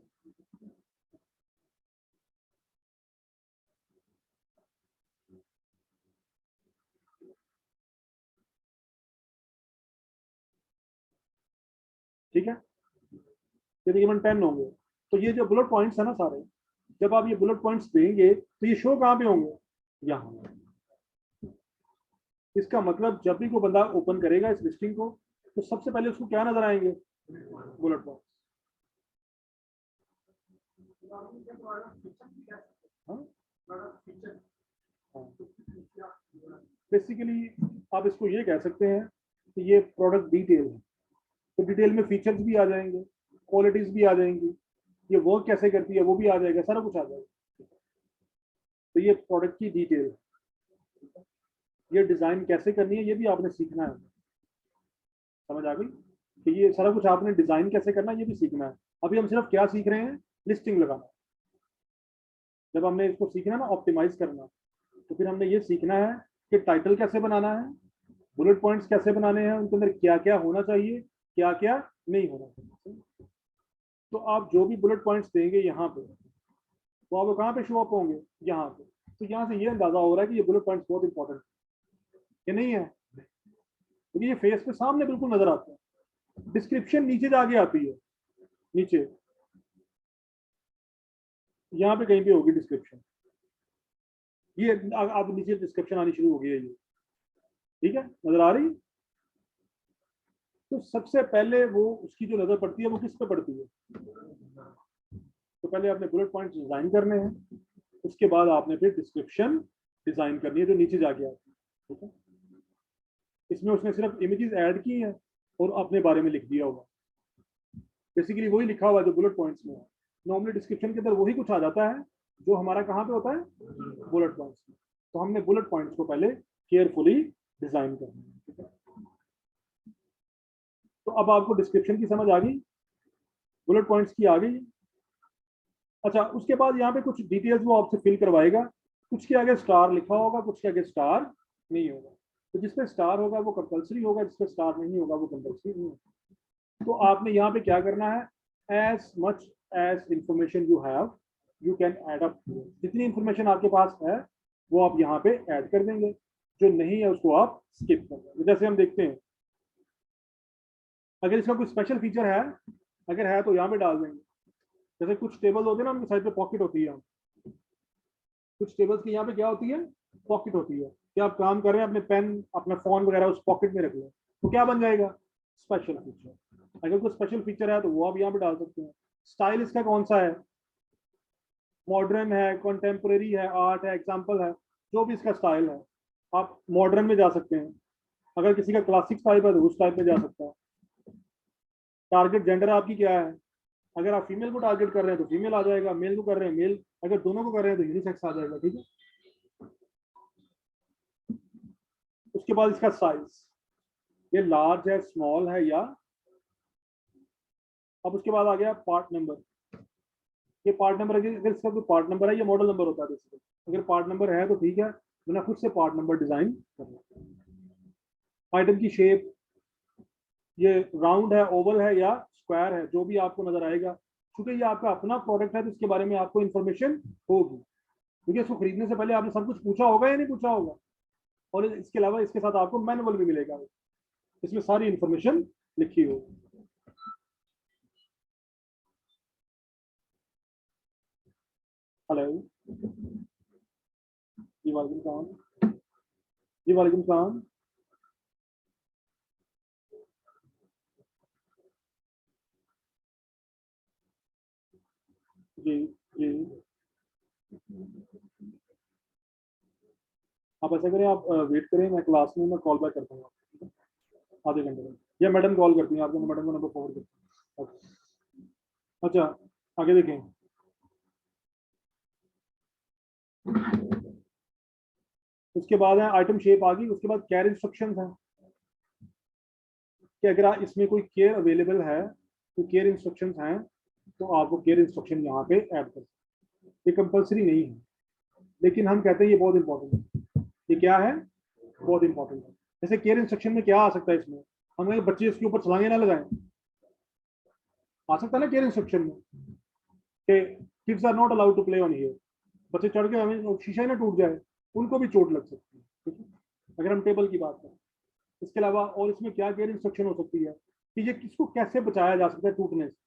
ठीक है। ये तकरीबन 10 होंगे। तो ये जो बुलेट पॉइंट्स है ना सारे, जब आप ये बुलेट पॉइंट्स देंगे तो ये शो कहाँ पे होंगे? यहाँ। इसका मतलब जब भी कोई बंदा ओपन करेगा इस लिस्टिंग को, तो सबसे पहले उसको क्या नजर आएंगे? Bullet points. बेसिकली आप इसको ये कह सकते हैं कि ये प्रोडक्ट डिटेल है। तो डिटेल में फीचर्स भी आ जाएंगे, क्वालिटीज भी आ जाएंगी, ये वर्क कैसे करती है वो भी आ जाएगा, सारा कुछ आ जाएगा। तो ये प्रोडक्ट की डिटेल है। ये डिजाइन कैसे करनी है ये भी आपने सीखना है। समझ आ गई कि ये सारा कुछ आपने डिजाइन कैसे करना है ये भी सीखना है। अभी हम सिर्फ क्या सीख रहे हैं? लिस्टिंग लगाना। जब हमने इसको सीखना ना ऑप्टिमाइज करना, तो फिर हमने ये सीखना है कि टाइटल कैसे बनाना है, बुलेट पॉइंट्स कैसे बनाने हैं, उनके अंदर क्या क्या होना चाहिए, क्या क्या नहीं होना चाहिए। तो आप जो भी बुलेट पॉइंट्स देंगे यहाँ पे, तो आपको कहाँ पे शो अप होंगे? यहाँ पे। तो यहाँ से ये अंदाजा हो रहा है कि ये बुलेट पॉइंट्स बहुत इंपॉर्टेंट है, नहीं है? क्योंकि ये फेस पे सामने बिल्कुल नजर आता है। डिस्क्रिप्शन नीचे जाके आती है, नीचे यहाँ पे कहीं पे होगी डिस्क्रिप्शन। ये अब नीचे डिस्क्रिप्शन आनी शुरू हो गई है ये। ठीक है, नजर आ रही? तो सबसे पहले वो उसकी जो नजर पड़ती है वो किस पे पड़ती है? तो पहले आपने बुलेट पॉइंट डिजाइन करने हैं, उसके बाद आपने फिर डिस्क्रिप्शन डिजाइन करनी है जो नीचे जाके आती है। ठीक है। इसमें उसने सिर्फ इमेजेस ऐड की हैं और अपने बारे में लिख दिया होगा। बेसिकली वही लिखा हुआ है जो बुलेट पॉइंट्स में है। नॉर्मली डिस्क्रिप्शन के अंदर वही कुछ आ जाता है जो हमारा कहाँ पे होता है? बुलेट पॉइंट्स में। तो हमने बुलेट पॉइंट्स को पहले केयरफुली डिजाइन करना है। ठीक है। तो अब आपको डिस्क्रिप्शन की समझ आ गई, बुलेट पॉइंट्स की आ गई। अच्छा, उसके बाद यहाँ पे कुछ डिटेल्स वो आपसे फिल करवाएगा, कुछ के आगे स्टार लिखा होगा, कुछ के आगे स्टार नहीं होगा। तो जिसपे स्टार होगा वो कंपलसरी होगा, जिसपे स्टार नहीं होगा वो कंपलसरी नहीं होगा। तो आपने यहाँ पे क्या करना है, as much as information you have you can add up. जितनी इंफॉर्मेशन आपके पास है वो आप यहाँ पे ऐड कर देंगे, जो नहीं है उसको आप स्किप कर देंगे। जैसे हम देखते हैं, अगर इसका कोई स्पेशल फीचर है, अगर है तो यहाँ पे डाल देंगे। जैसे कुछ टेबल होते हैं ना, उनकी साइड पे पॉकेट होती है, कुछ टेबल्स की यहाँ पे क्या होती है, पॉकेट होती है, कि आप काम कर रहे हैं, अपने पेन अपना फोन वगैरह उस पॉकेट में रख लें, तो क्या बन जाएगा, स्पेशल फीचर। अगर कोई स्पेशल फीचर है तो वो आप यहाँ पे डाल सकते हैं। स्टाइल इसका कौन सा है, मॉडर्न है, कंटेम्प्रेरी है, आर्ट है, एग्जाम्पल है, जो भी इसका स्टाइल है आप मॉडर्न में जा सकते हैं। अगर किसी का क्लासिक टाइप है तो उस टाइप में जा सकता है। टारगेट जेंडर आपकी क्या है, अगर आप फीमेल को टारगेट कर रहे हैं तो फीमेल आ जाएगा, मेल को कर रहे हैं मेल, अगर दोनों को कर रहे हैं तो यूनिसेक्स आ जाएगा। ठीक है, उसके बाद इसका साइज, ये लार्ज है, स्मॉल है, या अब उसके बाद आ गया पार्ट नंबर। ये पार्ट नंबर, अगर इसका कोई पार्ट नंबर है, ये मॉडल नंबर होता है बेसिकली। अगर पार्ट नंबर है तो ठीक है, वरना खुद से पार्ट नंबर डिजाइन करना। आइटम की शेप, ये राउंड है, ओवल है, या स्क्वायर है, जो भी आपको नजर आएगा। क्योंकि ये आपका अपना प्रोडक्ट है तो इसके बारे में आपको इन्फॉर्मेशन होगी, क्योंकि इसको खरीदने से पहले आपने सब कुछ पूछा होगा या नहीं पूछा होगा। और इसके अलावा इसके साथ आपको मैनुअल भी मिलेगा, इसमें सारी इंफॉर्मेशन लिखी होगी। हेलो जी, वालेकुम सलाम। जी वालेकुम सलाम। जी जी, आप ऐसा करें, आप वेट करें, मैं क्लास में मैं कॉल बैक करता हूँ आधे घंटे में, या मैडम कॉल करती हैं आपको, मैडम को नंबर फॉरवर्ड करती हैं। अच्छा, आगे देखें। उसके बाद है आइटम शेप आ गई, उसके बाद केयर इंस्ट्रक्शंस हैं, कि अगर इसमें कोई केयर अवेलेबल है, तो केयर इंस्ट्रक्शंस हैं, तो आप वो केयर इंस्ट्रक्शन यहाँ पे ऐड कर सकते हैं। ये कंपलसरी नहीं है, लेकिन हम कहते हैं ये बहुत इंपॉर्टेंट है। ये क्या है, बहुत इंपॉर्टेंट है। जैसे केयर इंस्ट्रक्शन में क्या आ सकता है, इसमें हम कहें बच्चे इसके ऊपर छलांगे ना लगाएं, आ सकता है ना केयर इंस्ट्रक्शन में, कि kids are not allowed to play on here, बच्चे चढ़ के हमें शीशा ही ना टूट जाए, उनको भी चोट लग सकती है। ठीक है, अगर हम टेबल की बात करें। इसके अलावा और इसमें क्या केयर इंस्ट्रक्शन हो सकती है, कि ये किसको कैसे बचाया जा सकता है टूटने से।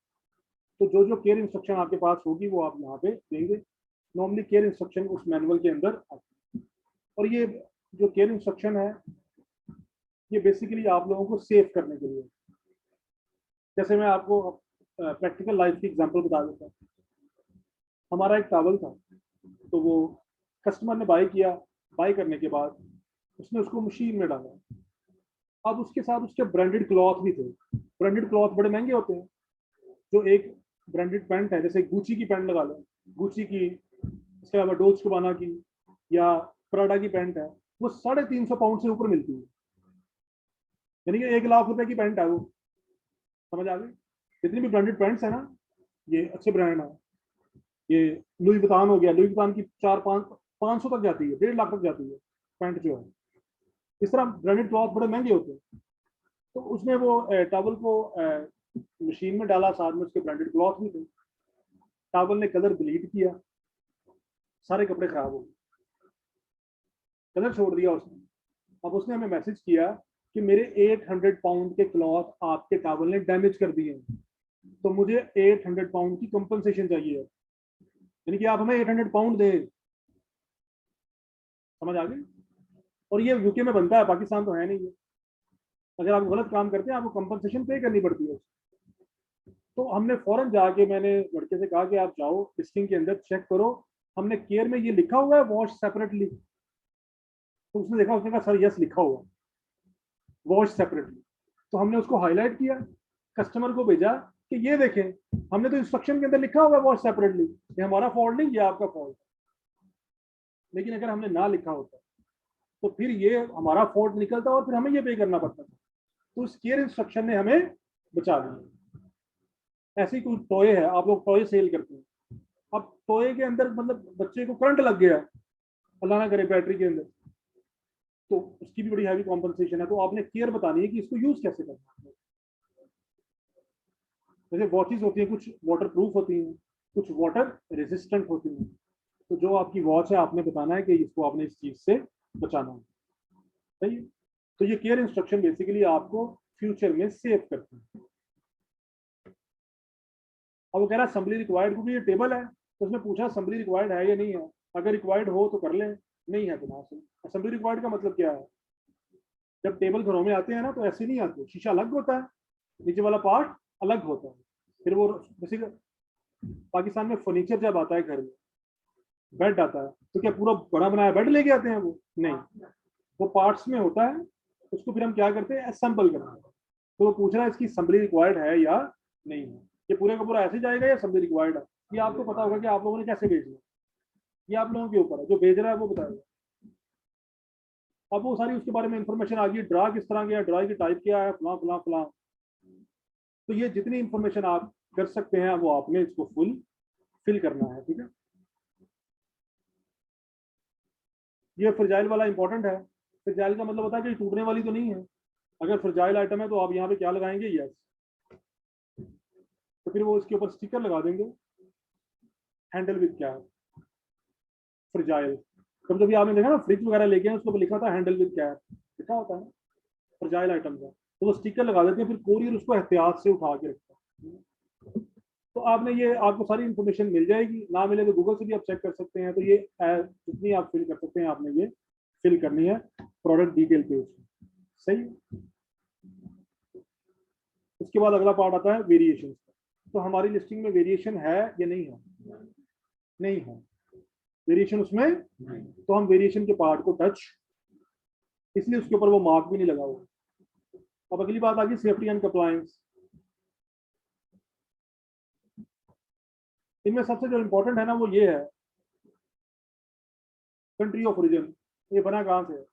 तो जो जो केयर इंस्ट्रक्शन आपके पास होगी वो आप यहाँ पे देंगे। नॉर्मली केयर इंस्ट्रक्शन उस मैनुअल के अंदर आती है। और ये जो केयर इंस्ट्रक्शन है, ये बेसिकली आप लोगों को सेव करने के लिए। जैसे मैं आपको प्रैक्टिकल लाइफ की एग्जांपल बता देता हूँ। हमारा एक टावल था, तो वो कस्टमर ने बाय किया, बाय करने के बाद उसने उसको मशीन में डाला। अब उसके साथ उसके ब्रांडेड क्लॉथ भी थे। ब्रांडेड क्लॉथ बड़े महंगे होते हैं। जो एक ब्रांडेड पैंट है, जैसे गुची की पैंट लगा लो, गुची की, इसके अलावा डोज कुबाना की, या प्राडा की पैंट है, वो 350 पाउंड से ऊपर मिलती है। यानी कि 1 लाख रुपए की पैंट है वो। समझ आ गई। जितनी भी ब्रांडेड पैंट्स है ना, ये अच्छे ब्रांड है। ये लुई वितान हो गया, लुई वितान की 4-5 500 तक जाती है, 1.5 लाख तक जाती है पैंट जो है। इस तरह ब्रांडेड क्लॉथ बड़े महंगे होते हैं। तो उसने वो टॉवल को मशीन में डाला, साथ में उसके ब्रांडेड क्लॉथ भी थे। टॉवल ने कलर डिलीट किया, सारे कपड़े खराब हो गए, कलर छोड़ दिया उसने। अब उसने हमें मैसेज किया कि मेरे 800 पाउंड के क्लॉथ आपके टॉवल ने डैमेज कर दिए, तो मुझे 800 पाउंड की कंपनसेशन चाहिए। यानी कि आप हमें 800 पाउंड दें। समझ आ गई। और ये यूके में बनता है, पाकिस्तान तो है नहीं है। अगर आप गलत काम करते हैं आपको कंपनसेशन पे करनी पड़ती है। तो हमने फौरन जाके, मैंने लड़के से कहा कि आप जाओ लिस्टिंग के अंदर चेक करो, हमने केयर में ये लिखा हुआ है वॉश सेपरेटली। तो उसने देखा, उसने कहा सर यस लिखा हुआ वॉश सेपरेटली। तो हमने उसको हाईलाइट किया, कस्टमर को भेजा कि ये देखें, हमने तो इंस्ट्रक्शन के अंदर लिखा हुआ है वॉश सेपरेटली, ये हमारा फॉल्ट नहीं, ये आपका फॉल्ट। लेकिन अगर हमने ना लिखा होता तो फिर ये हमारा फॉल्ट निकलता और फिर हमें ये पे करना पड़ता था। तो उस केयर इंस्ट्रक्शन ने हमें बचा लिए। ऐसी कोई टॉय है, आप लोग टॉय सेल करते हैं, अब टॉय के अंदर मतलब बच्चे को करंट लग गया, अल्लाह ना करे, बैटरी के अंदर, तो उसकी भी बड़ी हैवी कॉम्पनसेशन है। तो आपने केयर बतानी है कि इसको यूज कैसे करना है। जैसे वॉचेस होती हैं, कुछ वाटर प्रूफ होती हैं, कुछ वाटर रेजिस्टेंट होती हैं। तो जो आपकी वॉच है आपने बताना है कि इसको आपने इस चीज से बचाना है, सही है। तो ये केयर इंस्ट्रक्शन बेसिकली आपको फ्यूचर में सेव करते हैं। अब वो कह रहा है असम्बली रिक्वायर्ड, क्योंकि ये टेबल है तो उसने पूछा असम्बली रिक्वायर्ड है या नहीं है। अगर रिक्वायर्ड हो तो कर लें, नहीं है तो ना सही। असम्बली रिक्वायर्ड का मतलब क्या है, जब टेबल घरों में आते हैं ना तो ऐसे नहीं आते, शीशा अलग होता है, नीचे वाला पार्ट अलग होता है। फिर वो जैसे पाकिस्तान में फर्नीचर जब आता है घर में, बेड आता है, तो क्या पूरा बड़ा बनाया बेड लेके आते हैं? वो नहीं, वो पार्ट्स में होता है, उसको फिर हम क्या करते हैं, असेंबल करते हैं। तो वो पूछ रहा है इसकी असेंबली रिक्वायर्ड है या नहीं है। ये पूरे का पूरा ऐसे जाएगा या असेंबली रिक्वायर्ड है, ये आपको पता होगा कि आप लोगों ने कैसे भेजना, ये आप लोगों के ऊपर है, जो भेज रहा है वो बताएगा। अब वो सारी उसके बारे में इंफॉर्मेशन आ गई, ड्रा किस तरह की है, ड्रा की टाइप क्या है, फला फला फला। तो ये जितनी इंफॉर्मेशन आप कर सकते हैं वो आपने इसको फुल फिल करना है, ठीक है। ये फ्रजाइल वाला इंपॉर्टेंट है। फ्रजाइल का मतलब होता है कि टूटने वाली तो नहीं है। अगर फ्रजाइल आइटम है तो आप यहाँ पे क्या लगाएंगे, यस, तो फिर वो इसके ऊपर स्टिकर लगा देंगे, हैंडल विद कैप फ्रजाइल। कभी कभी आपने देखा ना फ्रिज वगैरह लेके उसके ऊपर लिखा था हैंडल विद कैप, लिखा होता है फ्रजाइल आइटम का, तो वो स्टिकर लगा देते हैं, फिर कोरियर उसको एहतियात से उठा के रखता है। तो आपने ये, आपको सारी इंफॉर्मेशन मिल जाएगी, ना मिले तो गूगल से भी आप चेक कर सकते हैं। तो ये जितनी आप फिल कर सकते हैं आपने ये फिल करनी है प्रोडक्ट डिटेल पेज, सही। उसके बाद अगला पार्ट आता है वेरिएशन। तो हमारी लिस्टिंग में वेरिएशन है या नहीं है, नहीं है वेरिएशन उसमें, तो हम वेरिएशन के पार्ट को टच, इसलिए उसके ऊपर वो मार्क भी नहीं लगा हुआ। अब अगली बात आ गई सेफ्टी एंड कंप्लायंस। इनमें सबसे जो इंपॉर्टेंट है ना वो ये है कंट्री ऑफ ओरिजिन, ये बना कहाँ से है।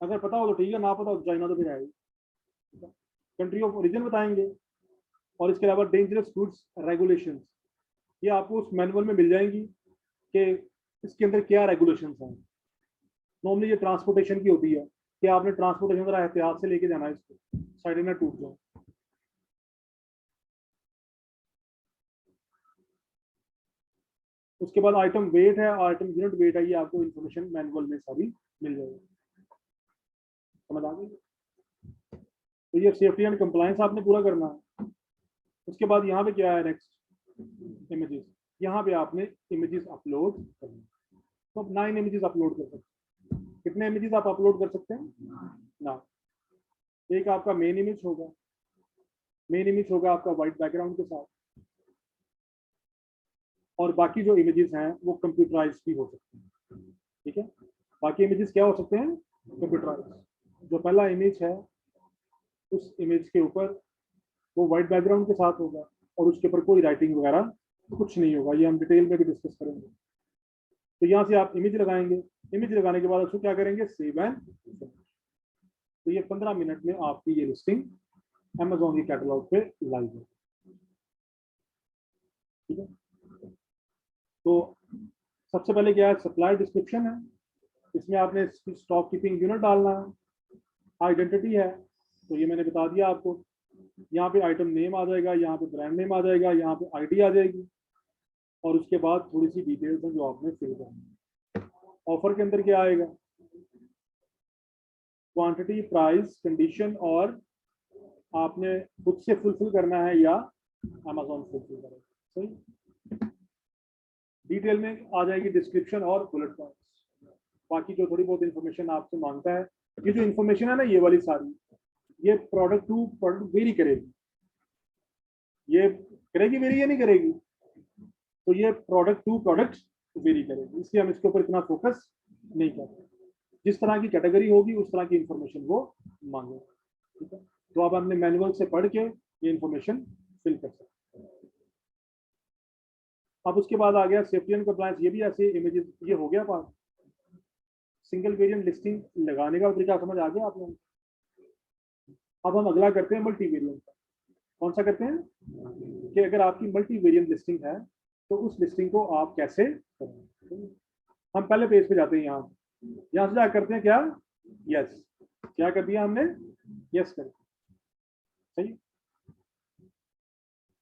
अगर पता हो तो ठीक है, ना पता हो तो चाइना तो फिर है ही। कंट्री ऑफ ओरिजिन बताएंगे, और इसके अलावा डेंजरस गुड्स रेगुलेशंस, ये आपको उस मैनुअल में मिल जाएंगी कि इसके अंदर क्या रेगुलेशंस हैं। नॉर्मली ये ट्रांसपोर्टेशन की होती है कि आपने ट्रांसपोर्टेशन जरा एहतियात से लेके जाना है, इसको साइड में टूट जाए। उसके बाद आइटम वेट है, आइटम यूनिट वेट है, ये आपको इन्फॉर्मेशन मैनुअल में सारी मिल जाएगी। समझ आ गई। तो ये सेफ्टी एंड कंप्लायंस आपने पूरा करना है। उसके बाद यहाँ पे क्या है, नेक्स्ट इमेजेस। यहाँ पे आपने इमेजेस अपलोड करना। तो आप 9 इमेजेस अपलोड कर सकते हैं। कितने इमेजेस आप अपलोड कर सकते हैं ना। एक आपका मेन इमेज होगा, मेन इमेज होगा आपका वाइट बैकग्राउंड के साथ, और बाकी जो इमेजेस हैं वो कंप्यूटराइज भी हो सकते हैं, ठीक है। बाकी इमेजेस क्या हो सकते हैं, कंप्यूटराइज। जो पहला इमेज है उस इमेज के ऊपर वो वाइट बैकग्राउंड के साथ होगा, और उसके ऊपर कोई राइटिंग वगैरह कुछ नहीं होगा। ये हम डिटेल में भी डिस्कस करेंगे। तो यहाँ से आप इमेज लगाएंगे, इमेज लगाने के बाद उसको क्या करेंगे, सेव एंड। तो ये 15 मिनट में आपकी ये लिस्टिंग अमेजोन की कैटलॉग पे लाइव है, ठीक है। तो सबसे पहले क्या है, सप्लाई डिस्क्रिप्शन है, इसमें आपने स्टॉक कीपिंग यूनिट डालना है। आइडेंटिटी है, तो ये मैंने बता दिया आपको। यहाँ पे आइटम नेम आ जाएगा, यहाँ पे ब्रांड नेम आ जाएगा, यहाँ पे आईडी आ जाएगी, और उसके बाद थोड़ी सी डिटेल्स हैं जो आपने फिल करनी है। ऑफर के अंदर क्या आएगा, क्वांटिटी, प्राइस, कंडीशन, और आपने खुद से फुलफिल करना है या अमेजोन फुलफिल करेगा, सही। डिटेल में आ जाएगी डिस्क्रिप्शन और बुलेट पॉइंट्स। बाकी जो थोड़ी बहुत इंफॉर्मेशन आपसे मांगता है, ये जो इंफॉर्मेशन है ना ये वाली सारी, ये प्रोडक्ट टू प्रोडक्ट वेरी करेगी। ये करेगी वेरी या नहीं करेगी, तो ये प्रोडक्ट टू प्रोडक्ट वेरी करेगी, इसलिए हम इसके ऊपर इतना फोकस नहीं करते। जिस तरह की कैटेगरी होगी उस तरह की इंफॉर्मेशन वो मांगेगा, ठीक है। तो आप अपने मैनुअल से पढ़ के ये इंफॉर्मेशन फिल कर सकते हैं। अब उसके बाद आ गया सेफ्टी एंड कंप्लायंस। ये भी ऐसे इमेजेस, ये हो गया पार्ट। सिंगल वेरिएंट लिस्टिंग लगाने का तरीका समझ आ गया आप लोगों को। अब हम अगला करते हैं मल्टी वेरिएंट का। कौन सा करते हैं कि अगर आपकी मल्टी वेरिएंट लिस्टिंग है तो उस लिस्टिंग को आप कैसे करें। हम पहले पेज पे जाते हैं, यहाँ से जा करते हैं क्या, यस, क्या कर दिया हमने, यस कर दिया, सही,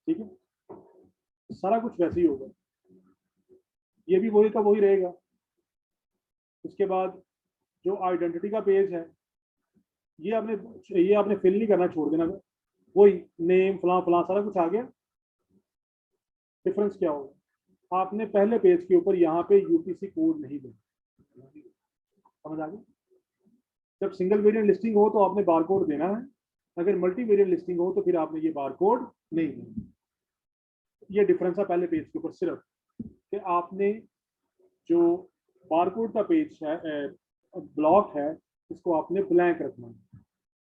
ठीक है, सारा कुछ वैसे ही होगा, ये भी वही का वही रहेगा। उसके बाद जो आइडेंटिटी का पेज है ये आपने फिल नहीं करना, छोड़ देना, वही नेम फलां फलां सारा कुछ आ गया। डिफरेंस क्या होगा, आपने पहले पेज के ऊपर यहाँ पे यूपीसी कोड नहीं देना, समझ आ गया। जब सिंगल वेरिएंट लिस्टिंग हो तो आपने बार कोड देना है, अगर मल्टी वेरिएंट लिस्टिंग हो तो फिर आपने ये बार कोड नहीं देना। ये डिफरेंस है पहले पेज के ऊपर, सिर्फ कि आपने जो बारकोड का पेज है, ब्लॉक है, इसको आपने ब्लैंक रखना है,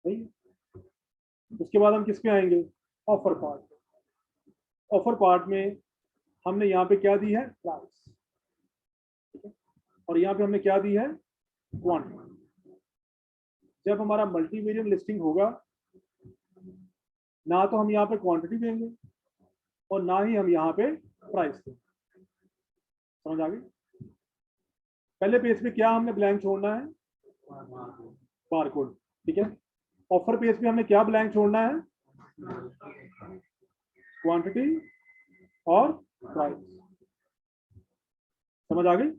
सही। उसके बाद हम किस पे आएंगे, ऑफर पार्ट। ऑफर पार्ट में हमने यहाँ पे क्या दी है, प्राइस, ठीक है, और यहाँ पे हमने क्या दी है, क्वांटिटी। जब हमारा मल्टी वेरिएंट लिस्टिंग होगा ना तो हम यहाँ पे क्वांटिटी देंगे और ना ही हम यहाँ पे प्राइस देंगे, समझ आ गई। पहले पेज पे क्या हमने ब्लैंक छोड़ना है, बारकोड, ठीक है। ऑफर पेज पे हमने क्या ब्लैंक छोड़ना है, क्वांटिटी और प्राइस, समझ आ गई।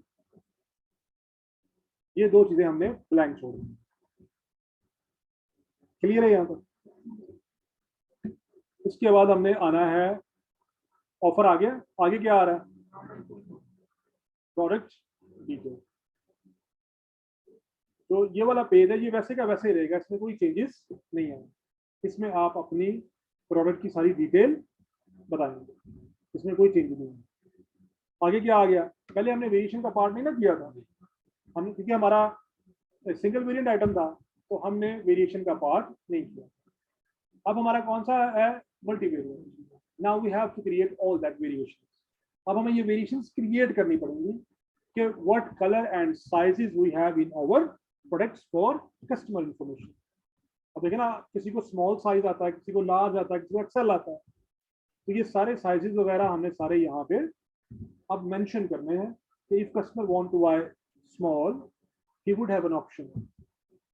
ये दो चीजें हमने ब्लैंक छोड़ी, क्लियर है यहाँ पर। इसके बाद हमने आना है, ऑफर आ गया, आगे क्या आ रहा है, प्रोडक्ट डिटेल। तो ये वाला पेज है, ये वैसे का वैसे ही रहेगा, इसमें कोई चेंजेस नहीं है। इसमें आप अपनी प्रोडक्ट की सारी डिटेल बताएंगे, इसमें कोई चेंज नहीं है। आगे क्या आ गया, पहले हमने वेरिएशन का पार्ट नहीं ना किया था, हमने, क्योंकि हमारा सिंगल वेरिएंट आइटम था तो हमने वेरिएशन का पार्ट नहीं किया। अब हमारा कौन सा है, multi variant. Now we have to create all that variation. अब हमें ये वेरिएशंस क्रिएट करनी पड़ेंगी कि what colour and sizes we have in our products for customer information. अब देखें ना, किसी को स्मॉल साइज आता है, किसी को लार्ज आता है, किसी को एक्सेल आता है, तो ये सारे साइजेस वगैरह हमने सारे यहाँ पे अब मेंशन करने हैं कि if customer want to buy small he would have an option.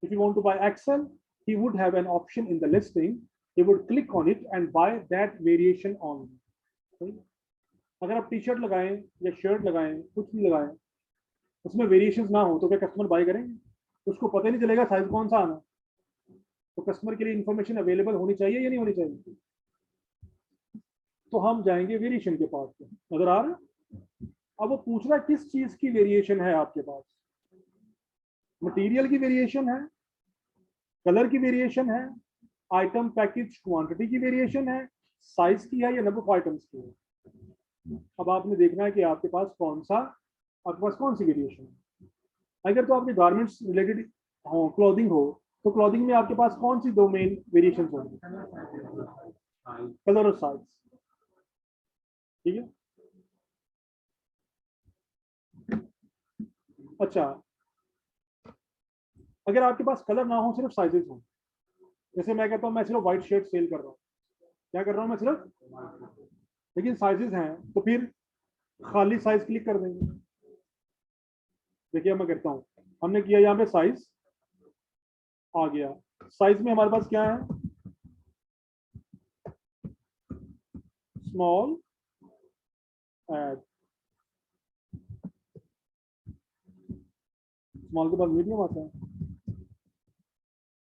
If you want to buy XL, he would have an option in the listing. He would click on it and buy that variation only. अगर आप T shirt लगाएं या shirt लगाएं, कुछ भी लगाएं, उसमें variations ना हो तो क्या कस्टमर बाय करेंगे, उसको पता नहीं चलेगा साइज कौन सा आना। तो कस्टमर के लिए इंफॉर्मेशन अवेलेबल होनी चाहिए या नहीं होनी चाहिए। तो हम जाएंगे वेरिएशन के पार्ट पे, नजर आ रहा है। अब वो पूछ रहा है किस चीज की वेरिएशन है आपके पास, मटेरियल की वेरिएशन है, कलर की वेरिएशन है, आइटम पैकेज क्वांटिटी की वेरिएशन है, साइज की है या नंबर ऑफ आइटम्स की है। अब आपने देखना है कि आपके पास कौन सी वेरिएशन है। अगर तो आपके गारमेंट्स रिलेटेड हो, क्लोथिंग हो, तो क्लोथिंग में आपके पास कौन सी दो मेन वेरिएशन होंगी, कलर और साइज, ठीक है। अच्छा, अगर आपके पास कलर ना हो, सिर्फ साइजेस हो, जैसे मैं कहता हूँ मैं सिर्फ व्हाइट शर्ट सेल कर रहा हूँ, क्या कर रहा हूँ मैं सिर्फ, लेकिन साइजेस हैं, तो फिर खाली साइज क्लिक कर देंगे। देखिए मैं करता हूँ, हमने किया यहाँ पे साइज आ गया, साइज में हमारे पास क्या है, स्मॉल एड, स्मॉल के बाद मीडियम आता है,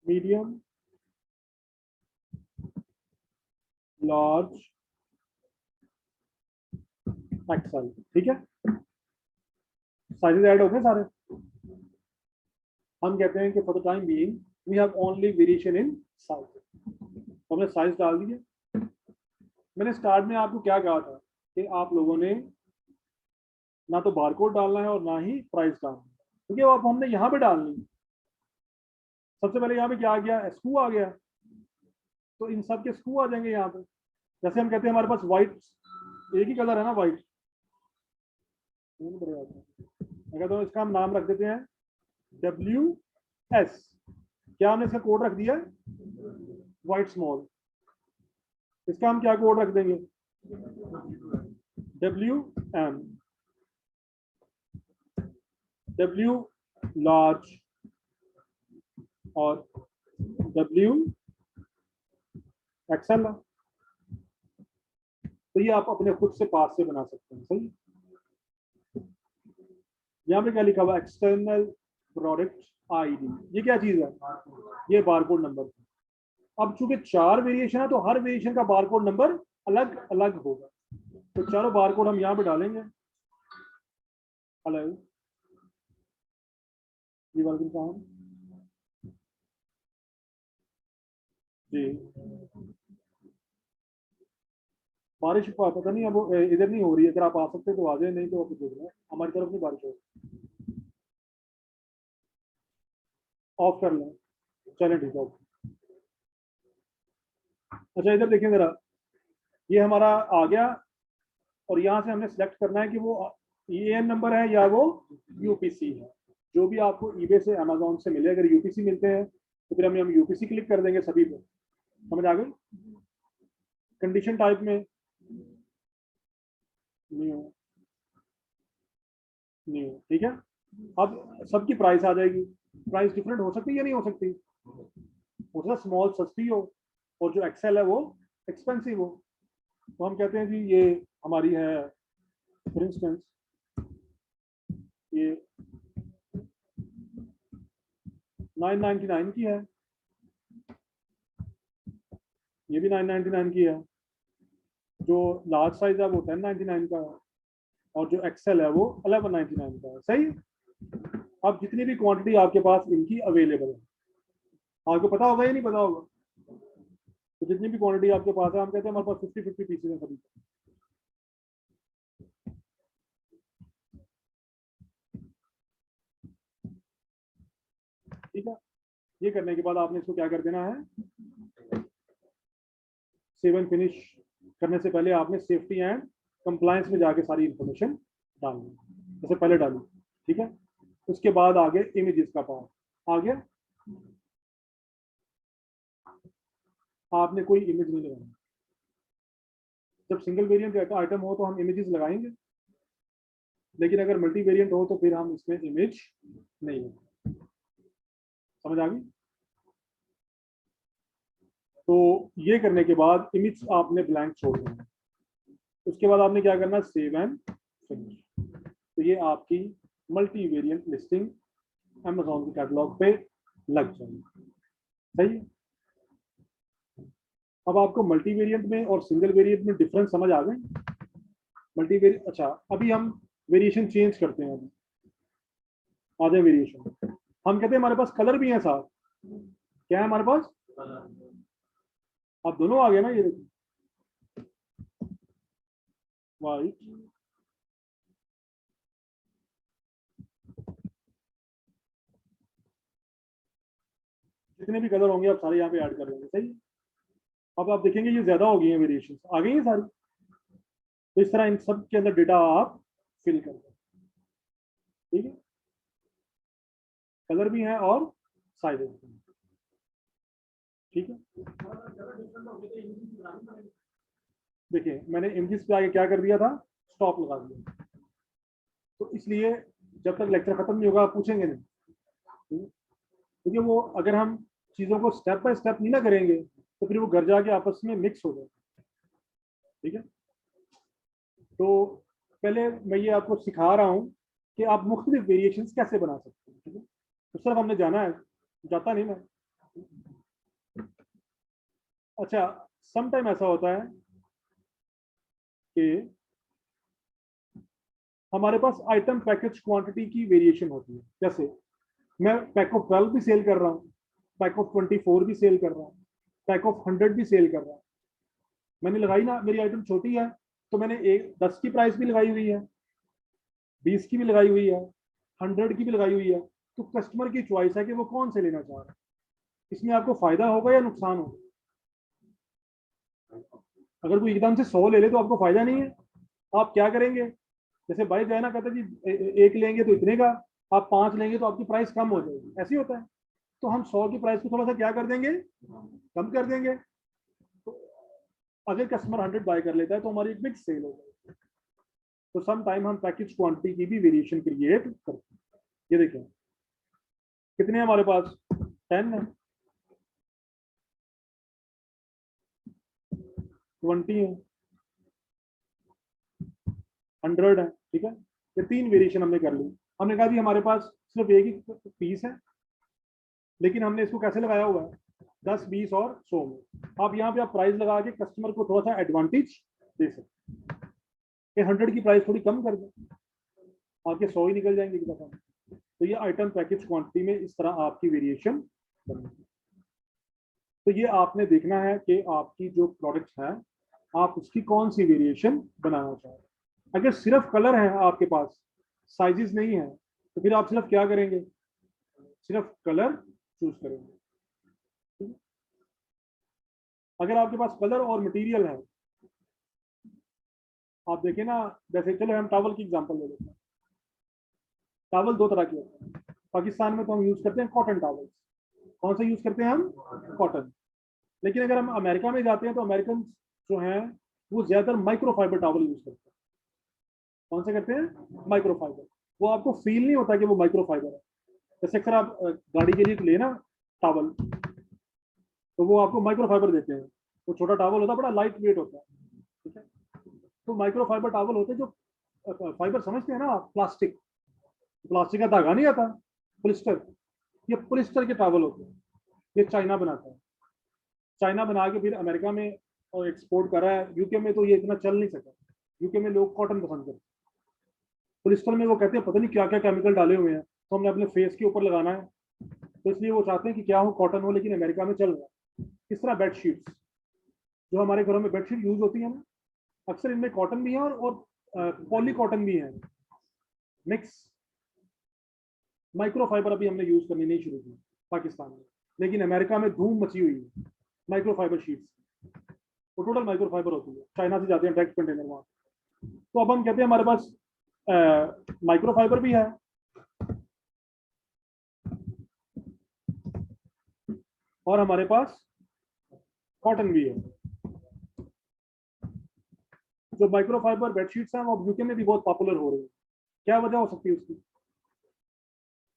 मीडियम, लार्ज, एक्सेल, ठीक है। साइजेस ऐड हो गए सारे। हम कहते हैं कि for the time being we have only variation in size. तो हमने साइज डाल दिए। मैंने स्टार्ट में आपको क्या कहा था कि आप लोगों ने ना तो बारकोड डालना है और ना ही प्राइस डालना है, क्योंकि अब हमने यहाँ पे डालनी। सबसे पहले यहाँ पे क्या आ गया, स्कू आ गया, तो इन सब के स्कू आ जाएंगे यहाँ पे। जैसे हम कहते हैं हमारे पास व्हाइट एक ही कलर है ना, व्हाइट, अगर तो इसका हम नाम रख देते हैं WS। क्या हमने इसका कोड रख दिया है, वाइट स्मॉल, इसका हम क्या कोड रख देंगे, WM, W लार्ज और W XL। तो ये आप अपने खुद से पास से बना सकते हैं, सही। यहाँ पे क्या लिखा हुआ, एक्सटर्नल प्रोडक्ट आईडी, ये क्या चीज है, ये बारकोड नंबर। अब चूंकि 4 वेरिएशन है तो हर वेरिएशन का बारकोड नंबर अलग अलग होगा, तो चारों बारकोड हम यहाँ पे डालेंगे अलग। ये वाला कहाँ है जी, बारिश पता नहीं अब इधर नहीं हो रही है, अगर आप आ सकते तो आ जाए, नहीं तो आप देख रहे हैं हमारी तरफ नहीं बारिश हो रही। ऑफ कर लें, चलें ठीक है। अच्छा इधर देखें जरा, ये हमारा आ गया और यहाँ से हमने सेलेक्ट करना है कि वो EAN नंबर है या वो UPC है। जो भी आपको eBay से Amazon से मिले, अगर UPC मिलते हैं तो फिर हम UPC क्लिक कर देंगे सभी पे। समझ आ गई। कंडीशन टाइप में न्यू, न्यू, ठीक है। अब सबकी प्राइस आ जाएगी, प्राइस डिफरेंट हो सकती है या नहीं हो सकती, हो सकता स्मॉल सस्ती हो और जो XL है वो एक्सपेंसिव हो। तो हम कहते हैं जी ये हमारी है फॉर इंस्टेंस ये 999 की है, ये भी 999 की है, जो लार्ज साइज है वो 1099 का है और जो XL है वो 1199 का है, सही। अब जितनी भी क्वांटिटी आपके पास इनकी अवेलेबल है, आपको पता होगा या नहीं पता होगा, तो जितनी भी क्वांटिटी आपके पास है, हम कहते हैं हमारे पास 50-50 पीसेज हैं सभी। ठीक है, ये करने के बाद आपने इसको क्या कर देना है, सेव एंड फिनिश करने से पहले आपने सेफ्टी एंड कंप्लायंस में जाके सारी इंफॉर्मेशन डालनी, जैसे पहले डाली, ठीक है। उसके बाद आगे इमेजेस का पार्ट आ गया, आपने कोई इमेज नहीं लगाना। जब सिंगल वेरिएंट आइटम हो तो हम इमेजेस लगाएंगे, लेकिन अगर मल्टी वेरिएंट हो तो फिर हम इसमें इमेज नहीं लगाएंगे। समझ आ गई। तो ये करने के बाद इमेज आपने ब्लैंक छोड़ देना, उसके बाद आपने क्या करना, सेव एंड फिनिश। तो ये आपकी मल्टी वेरिएंट लिस्टिंग Amazon के कैटलॉग पे लग जाएगी, सही। अब आपको मल्टी वेरिएंट में और सिंगल वेरिएंट में डिफरेंस समझ आ गए। मल्टी वेरिएंट, अच्छा अभी हम वेरिएशन चेंज करते हैं। अभी आ जाए वेरिएशन, हम कहते हैं हमारे पास कलर भी है साथ, क्या है हमारे पास, अब दोनों आ गए ना, ये देखिए वाइट, जितने भी कलर होंगे आप सारे यहाँ पे ऐड कर लेंगे, सही। अब आप देखेंगे ये ज्यादा हो गई है, वेरिएशन आ गई है सारी। तो इस तरह इन सब के अंदर डेटा आप फिल कर दें, ठीक है। कलर भी है और साइज भी है, ठीक है। देखिए मैंने इमेजेस पे आगे क्या कर दिया था, स्टॉप लगा दिया, तो इसलिए जब तक लेक्चर खत्म नहीं होगा आप पूछेंगे नहीं, क्योंकि वो अगर हम चीजों को स्टेप बाय स्टेप नहीं ना करेंगे तो फिर वो घर जाके आपस में मिक्स हो जाए, ठीक है। तो पहले मैं ये आपको सिखा रहा हूँ कि आप मुख्तलिफ वेरिएशंस कैसे बना सकते हैं, ठीक है। तो सिर्फ हमने जाना है, जाता नहीं मैं। अच्छा सम टाइम ऐसा होता है कि हमारे पास आइटम पैकेज क्वांटिटी की वेरिएशन होती है, जैसे मैं पैक ऑफ 12 भी सेल कर रहा हूँ, पैक ऑफ 24 भी सेल कर रहा हूँ, पैक ऑफ 100 भी सेल कर रहा हूँ। मैंने लगाई ना, मेरी आइटम छोटी है तो मैंने 10 की प्राइस भी लगाई हुई है, 20 की भी लगाई हुई है, 100 की भी लगाई हुई है। तो कस्टमर की चॉइस है कि वो कौन से लेना चाह रहा है, इसमें आपको फायदा होगा या नुकसान होगा। अगर कोई एकदम से 100 ले ले तो आपको फायदा नहीं है, आप क्या करेंगे, जैसे भाई जो है ना कहते जी एक लेंगे तो इतने का, आप 5 लेंगे तो आपकी प्राइस कम हो जाएगी, ऐसे ही होता है। तो हम 100 की प्राइस को थोड़ा सा क्या कर देंगे, कम कर देंगे। तो अगर कस्टमर 100 बाय कर लेता है तो हमारी एक बिग सेल हो जाएगी। तो सम टाइम हम पैकेज क्वांटिटी की भी वेरिएशन क्रिएट करते हैं। ये देखिए कितने हैं हमारे पास, 10 है, 20 है, 100 है, ठीक है। ये 3 वेरिएशन हमने कर ली। हमने कहा जी हमारे पास सिर्फ एक ही पीस है, लेकिन हमने इसको कैसे लगाया हुआ है, 10, 20 और 100 में। आप यहाँ पे आप प्राइस लगा के कस्टमर को थोड़ा सा एडवांटेज दे सकते हैं। 100 की प्राइस थोड़ी कम कर दें, आपके 100 ही निकल जाएंगे एक दफा। तो ये आइटम पैकेज क्वांटिटी में इस तरह आपकी वेरिएशन बनेगी। तो ये आपने देखना है कि आपकी जो प्रोडक्ट है आप उसकी कौन सी वेरिएशन बनाना चाह रहे हैं। अगर सिर्फ कलर है आपके पास, साइजेस नहीं है, तो फिर आप सिर्फ क्या करेंगे, सिर्फ कलर चूज करेंगे। अगर आपके पास कलर और मटेरियल है, आप देखें ना, जैसे चलो हम टॉवल की एग्जांपल ले लेते हैं। टॉवल 2 तरह के होते हैं। पाकिस्तान में तो हम यूज करते हैं कॉटन टॉवल्स। कौन सा यूज करते हैं हम, कॉटन। लेकिन अगर हम अमेरिका में जाते हैं तो अमेरिकन जो हैं वो ज्यादातर माइक्रोफाइबर टॉवल यूज करते हैं। कौन से करते हैं, माइक्रोफाइबर। वो आपको फील नहीं होता कि वो माइक्रोफाइबर है। जैसे अक्सर आप गाड़ी के लिए लेना टॉवल, तो वो आपको माइक्रोफाइबर देते हैं। वो छोटा टॉवल होता है, बड़ा लाइट वेट होता है, ठीक है। तो माइक्रोफाइबर टॉवल होते हैं जो फाइबर समझते हैं ना आप, प्लास्टिक, प्लास्टिक का धागा नहीं आता, पोलिस्टर, ये पोलिस्टर के टॉवल होते हैं। ये चाइना बनाता है। चाइना बना के फिर अमेरिका में और एक्सपोर्ट कर रहा है। यूके में तो ये इतना चल नहीं सका। यूके में लोग कॉटन पसंद करते हैं। पोलिस्टर में वो कहते हैं पता नहीं क्या क्या केमिकल डाले हुए हैं, तो हमने अपने फेस के ऊपर लगाना है, तो इसलिए वो चाहते हैं कि क्या हो, कॉटन हो। लेकिन अमेरिका में चल रहा है। इस तरह बेडशीट्स, जो हमारे घरों में बेडशीट यूज होती है ना, अक्सर इनमें कॉटन भी है और पॉली कॉटन भी है, मिक्स। माइक्रोफाइबर अभी हमने यूज करनी नहीं शुरू की पाकिस्तान में, लेकिन अमेरिका में धूम मची हुई है माइक्रोफाइबर शीट्स। वो टोटल माइक्रोफाइबर होती है, चाइना से जाते हैं डायरेक्ट कंटेनर वहां। तो अब हम कहते हैं हमारे पास माइक्रोफाइबर भी है और हमारे पास कॉटन भी है। जो माइक्रोफाइबर बेडशीट्स हैं वो अब यूके में भी बहुत पॉपुलर हो रही है। क्या वजह हो सकती है उसकी,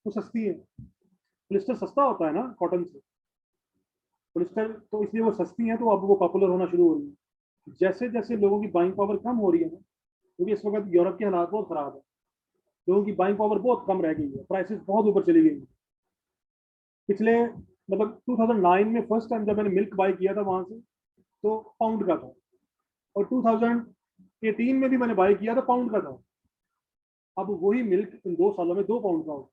वो सस्ती है। पॉलिस्टर सस्ता होता है ना कॉटन से, पॉलिस्टर, तो इसलिए वो सस्ती है, तो अब वो पॉपुलर होना शुरू हो रही है। जैसे जैसे लोगों की बाइंग पावर कम हो रही है ना, क्योंकि इस वक्त यूरोप के हालात बहुत खराब है, लोगों की बाइंग पावर बहुत कम रह गई है, प्राइसेस बहुत ऊपर चली गई है। पिछले मतलब 2009 में फर्स्ट टाइम जब मैंने मिल्क बाय किया था वहां से, तो पाउंड का था, और 2018 में भी मैंने बाय किया था, पाउंड का था। अब वही मिल्क इन 2 सालों में 2 पाउंड का हो,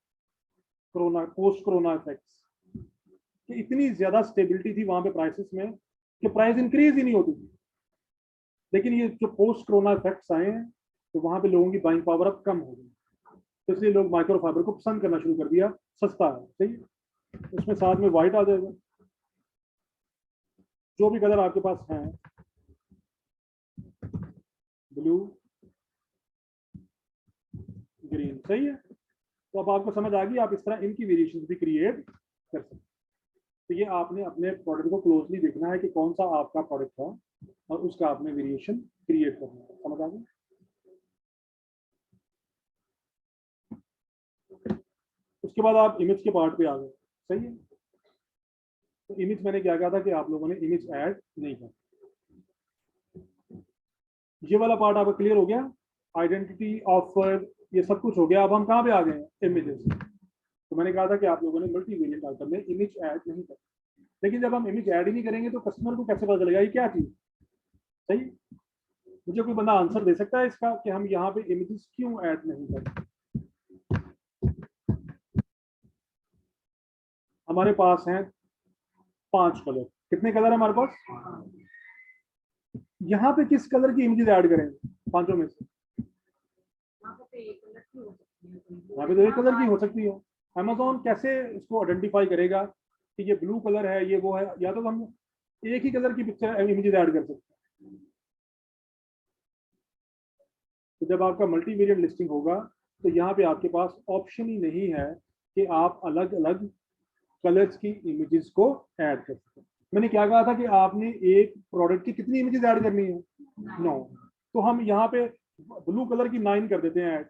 कोरोना, पोस्ट कोरोना इफेक्ट्स, कि इतनी ज्यादा स्टेबिलिटी थी वहां पे प्राइसेस में कि प्राइस इंक्रीज ही नहीं होती थी। लेकिन ये जो पोस्ट कोरोना इफेक्ट्स आए हैं, तो वहां पे लोगों की बाइंग पावर अब कम हो गई, तो इसलिए लोग माइक्रोफाइबर को पसंद करना शुरू कर दिया, सस्ता है, सही है। उसमें साथ में व्हाइट आ जाएगा, जो भी कलर आपके पास है, ब्लू, ग्रीन, सही है। तो अब आपको समझ आ गई, आप इस तरह इनकी वेरिएशन भी क्रिएट कर सकते हैं। तो ये आपने अपने प्रोडक्ट को क्लोजली देखना है कि कौन सा आपका प्रोडक्ट है और उसका आपने वेरिएशन क्रिएट करना है। समझ आ गई। उसके बाद आप इमेज के पार्ट पे आ गए, सही है। तो इमेज मैंने क्या कहा था कि आप लोगों ने इमेज ऐड नहीं किया। ये वाला पार्ट आपका क्लियर हो गया, आइडेंटिटी, ऑफर, ये सब कुछ हो गया। अब हम कहाँ पे आ गए हैं, इमेजेस। तो मैंने कहा था कि आप लोगों ने मल्टी वेरिएंट आइटम में इमेज ऐड नहीं कर, लेकिन जब हम इमेज ऐड ही नहीं करेंगे तो कस्टमर को कैसे पता चलेगा ये क्या चीज, सही। मुझे कोई बंदा आंसर दे सकता है इसका कि हम यहाँ पे इमेजेस क्यों ऐड नहीं करते। हमारे पास हैं 5 कलर। कितने कलर है हमारे पास, यहाँ पे किस कलर की इमेजेस ऐड करेंगे 5 में से, यहाँ पे तो एक कलर की हो सकती है। अमेजोन कैसे इसको आइडेंटिफाई करेगा कि ये ब्लू कलर है, ये वो है, या तो हम एक ही कलर की पिक्चर इमेजेस ऐड कर सकते हैं। तो जब आपका मल्टी वेरिएंट लिस्टिंग होगा तो यहाँ पे आपके पास ऑप्शन ही नहीं है कि आप अलग अलग कलर्स की इमेजेस को ऐड कर सकते हैं। मैंने क्या कहा था कि आपने एक प्रोडक्ट की कितनी इमेजेस ऐड करनी है? 9। तो हम यहाँ पे ब्लू कलर की 9 कर देते हैं ऐड।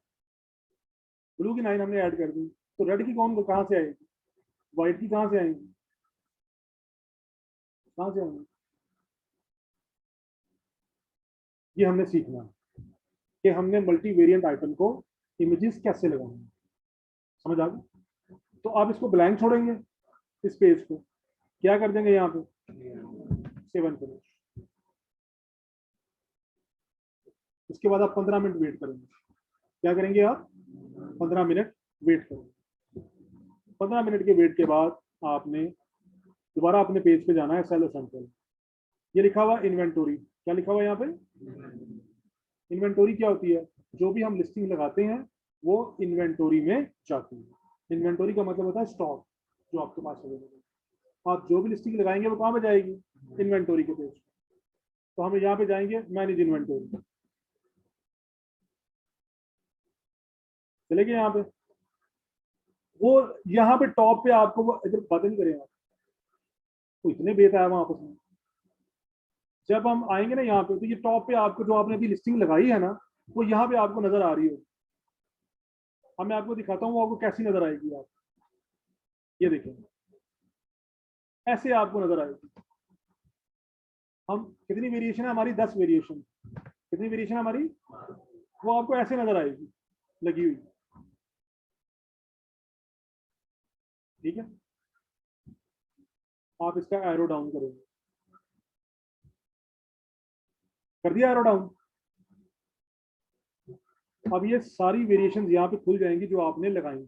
ब्लू की 9 हमने ऐड कर दी, तो रेड की कौन कहाँ से आएगी? व्हाइट की कहाँ से आएंगी? कहाँ से आएंगी? ये हमने सीखना है कि हमने मल्टी वेरिएंट आइटम को इमेजेस कैसे लगानी है। समझ आ गई? तो आप इसको ब्लैंक छोड़ेंगे, इस पेज को क्या कर देंगे यहाँ पे 7 करें। इसके बाद आप 15 मिनट वेट करेंगे। क्या करेंगे आप? 15 मिनट वेट करेंगे। 15 मिनट के वेट के बाद आपने दोबारा अपने पेज पे जाना है, सेल असेंबल। ये लिखा हुआ इन्वेंटोरी। क्या लिखा हुआ है यहाँ पे? इन्वेंटोरी क्या होती है? जो भी हम लिस्टिंग लगाते हैं वो इन्वेंटोरी में जाती है। इन्वेंटोरी का मतलब होता है स्टॉक जो आपके पास अवेलेबल। आप जो भी लिस्टिंग लगाएंगे वो कहाँ पे जाएगी? इन्वेंटोरी के पेज। तो हम यहाँ पे जाएंगे मैनेज इन्वेंटोरी, चलेंगे यहाँ पे। वो यहाँ पे टॉप पे आपको वो इधर बात नहीं करेगा, तो इतने बेताब आपस में। जब हम आएंगे ना यहाँ पे, तो ये टॉप पे आपको जो आपने अभी लिस्टिंग लगाई है ना, वो यहाँ पे आपको नजर आ रही हो। अब मैं आपको दिखाता हूँ आपको कैसी नजर आएगी। आप ये देखें, ऐसे आपको नजर आएगी। हम कितनी वेरिएशन है हमारी? 10 वेरिएशन। कितनी वेरिएशन है हमारी? वो आपको ऐसे नजर आएगी लगी हुई। ठीक है, आप इसका एरो डाउन करेंगे। कर दिया एरो डाउन? अब ये सारी वेरिएशन यहाँ पे खुल जाएंगी जो आपने लगाई है,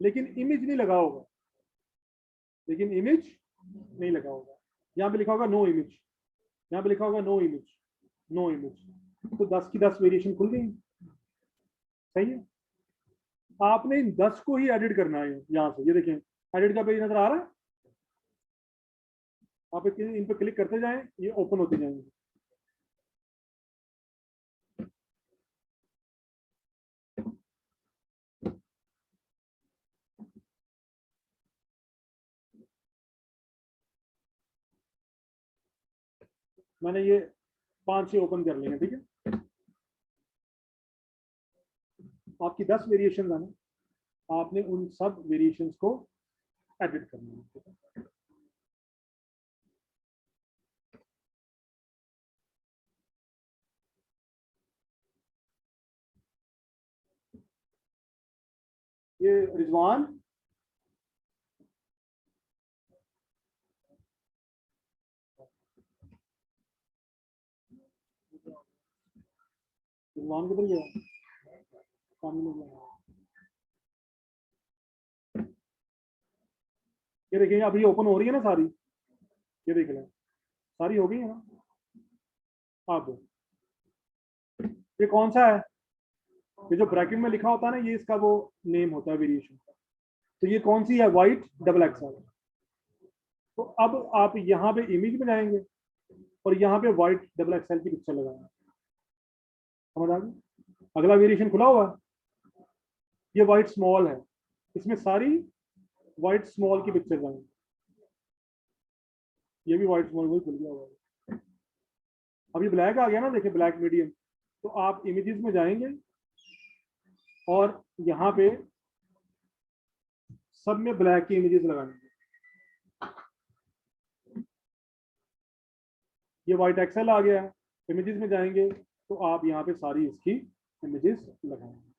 लेकिन इमेज नहीं लगा होगा। लेकिन इमेज नहीं लगा होगा। यहाँ पे लिखा होगा नो इमेज। यहाँ पे लिखा होगा नो इमेज, नो इमेज। तो 10 की 10 वेरिएशन खुल गई। सही है। आपने इन 10 को ही एडिट करना है। यहाँ से ये देखें, एडिट का पेज नजर आ रहा है। आप इन पे क्लिक करते जाएं, ये ओपन होते जाएंगे। मैंने ये 5 से ओपन कर लिए हैं। ठीक है, आपकी 10 वेरिएशन है ना, आपने उन सब वेरिएशंस को एडिट करना है। ये रिजवान, रिजवान किधर गया? सामने में गया। ये देखिए अभी ओपन हो रही है ना सारी। ये देख लें, सारी हो गई है ना। अब ये कौन सा है? ये जो ब्रैकेट में लिखा होता है ना, ये इसका वो नेम होता है वेरिएशन का। तो ये कौन सी है? White double XL. तो अब आप यहाँ पे इमेज में जाएंगे और यहाँ पे वाइट डबल एक्सएल की पिक्चर लगाएंगे। समझ आ गई? अगला वेरिएशन खुला हुआ है, ये वाइट स्मॉल है, इसमें सारी वाइट स्मॉल की पिक्चर आएंगी। ये भी वाइट स्मॉल वही खुल गया हुआ है। अभी ब्लैक आ गया ना, देखिए ब्लैक मीडियम। तो आप इमेजेस में जाएंगे और यहाँ पे सब में ब्लैक की इमेजेस लगाएंगे। ये वाइट एक्सेल आ गया है। इमेजेस में जाएंगे तो आप यहाँ पे सारी इसकी इमेजेस लगाएंगे।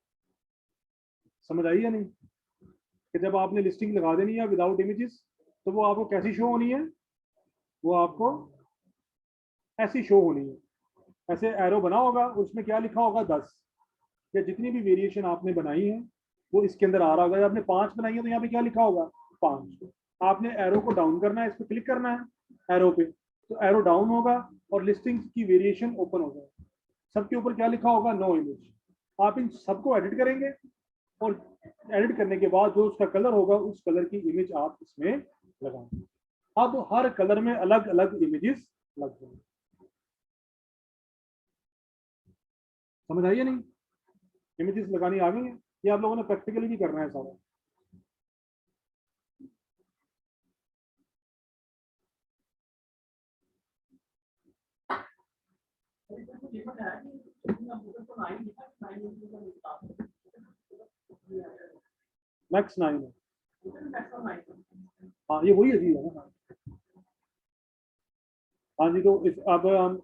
समझ आई या नहीं? कि जब आपने लिस्टिंग लगा देनी है विदाउट इमेजेस, तो वो आपको कैसी शो होनी है? वो आपको ऐसी शो होनी है। ऐसे एरो बना होगा, उसमें क्या लिखा होगा? 10। या जितनी भी वेरिएशन आपने बनाई है वो इसके अंदर आ रहा होगा। आपने 5 बनाई है तो यहाँ पे क्या लिखा होगा? 5। आपने एरो को डाउन करना है, इस पर क्लिक करना है एरो पे, तो एरो डाउन होगा और लिस्टिंग की वेरिएशन ओपन हो जाएगी। सबके ऊपर क्या लिखा होगा? No image. आप इन सबको एडिट करेंगे और एडिट करने के बाद जो उसका कलर होगा उस कलर की इमेज आप इसमें लगाएंगे। अब हर कलर में अलग अलग इमेजेस लग जाएंगे। समझ आई या नहीं? इमेजेस लगानी आ गई है। ये आप लोगों ने प्रैक्टिकली भी करना है सारा। मैक्स 9 है। हाँ ये वही है जी है ना। हाँ जी, तो इस अब हम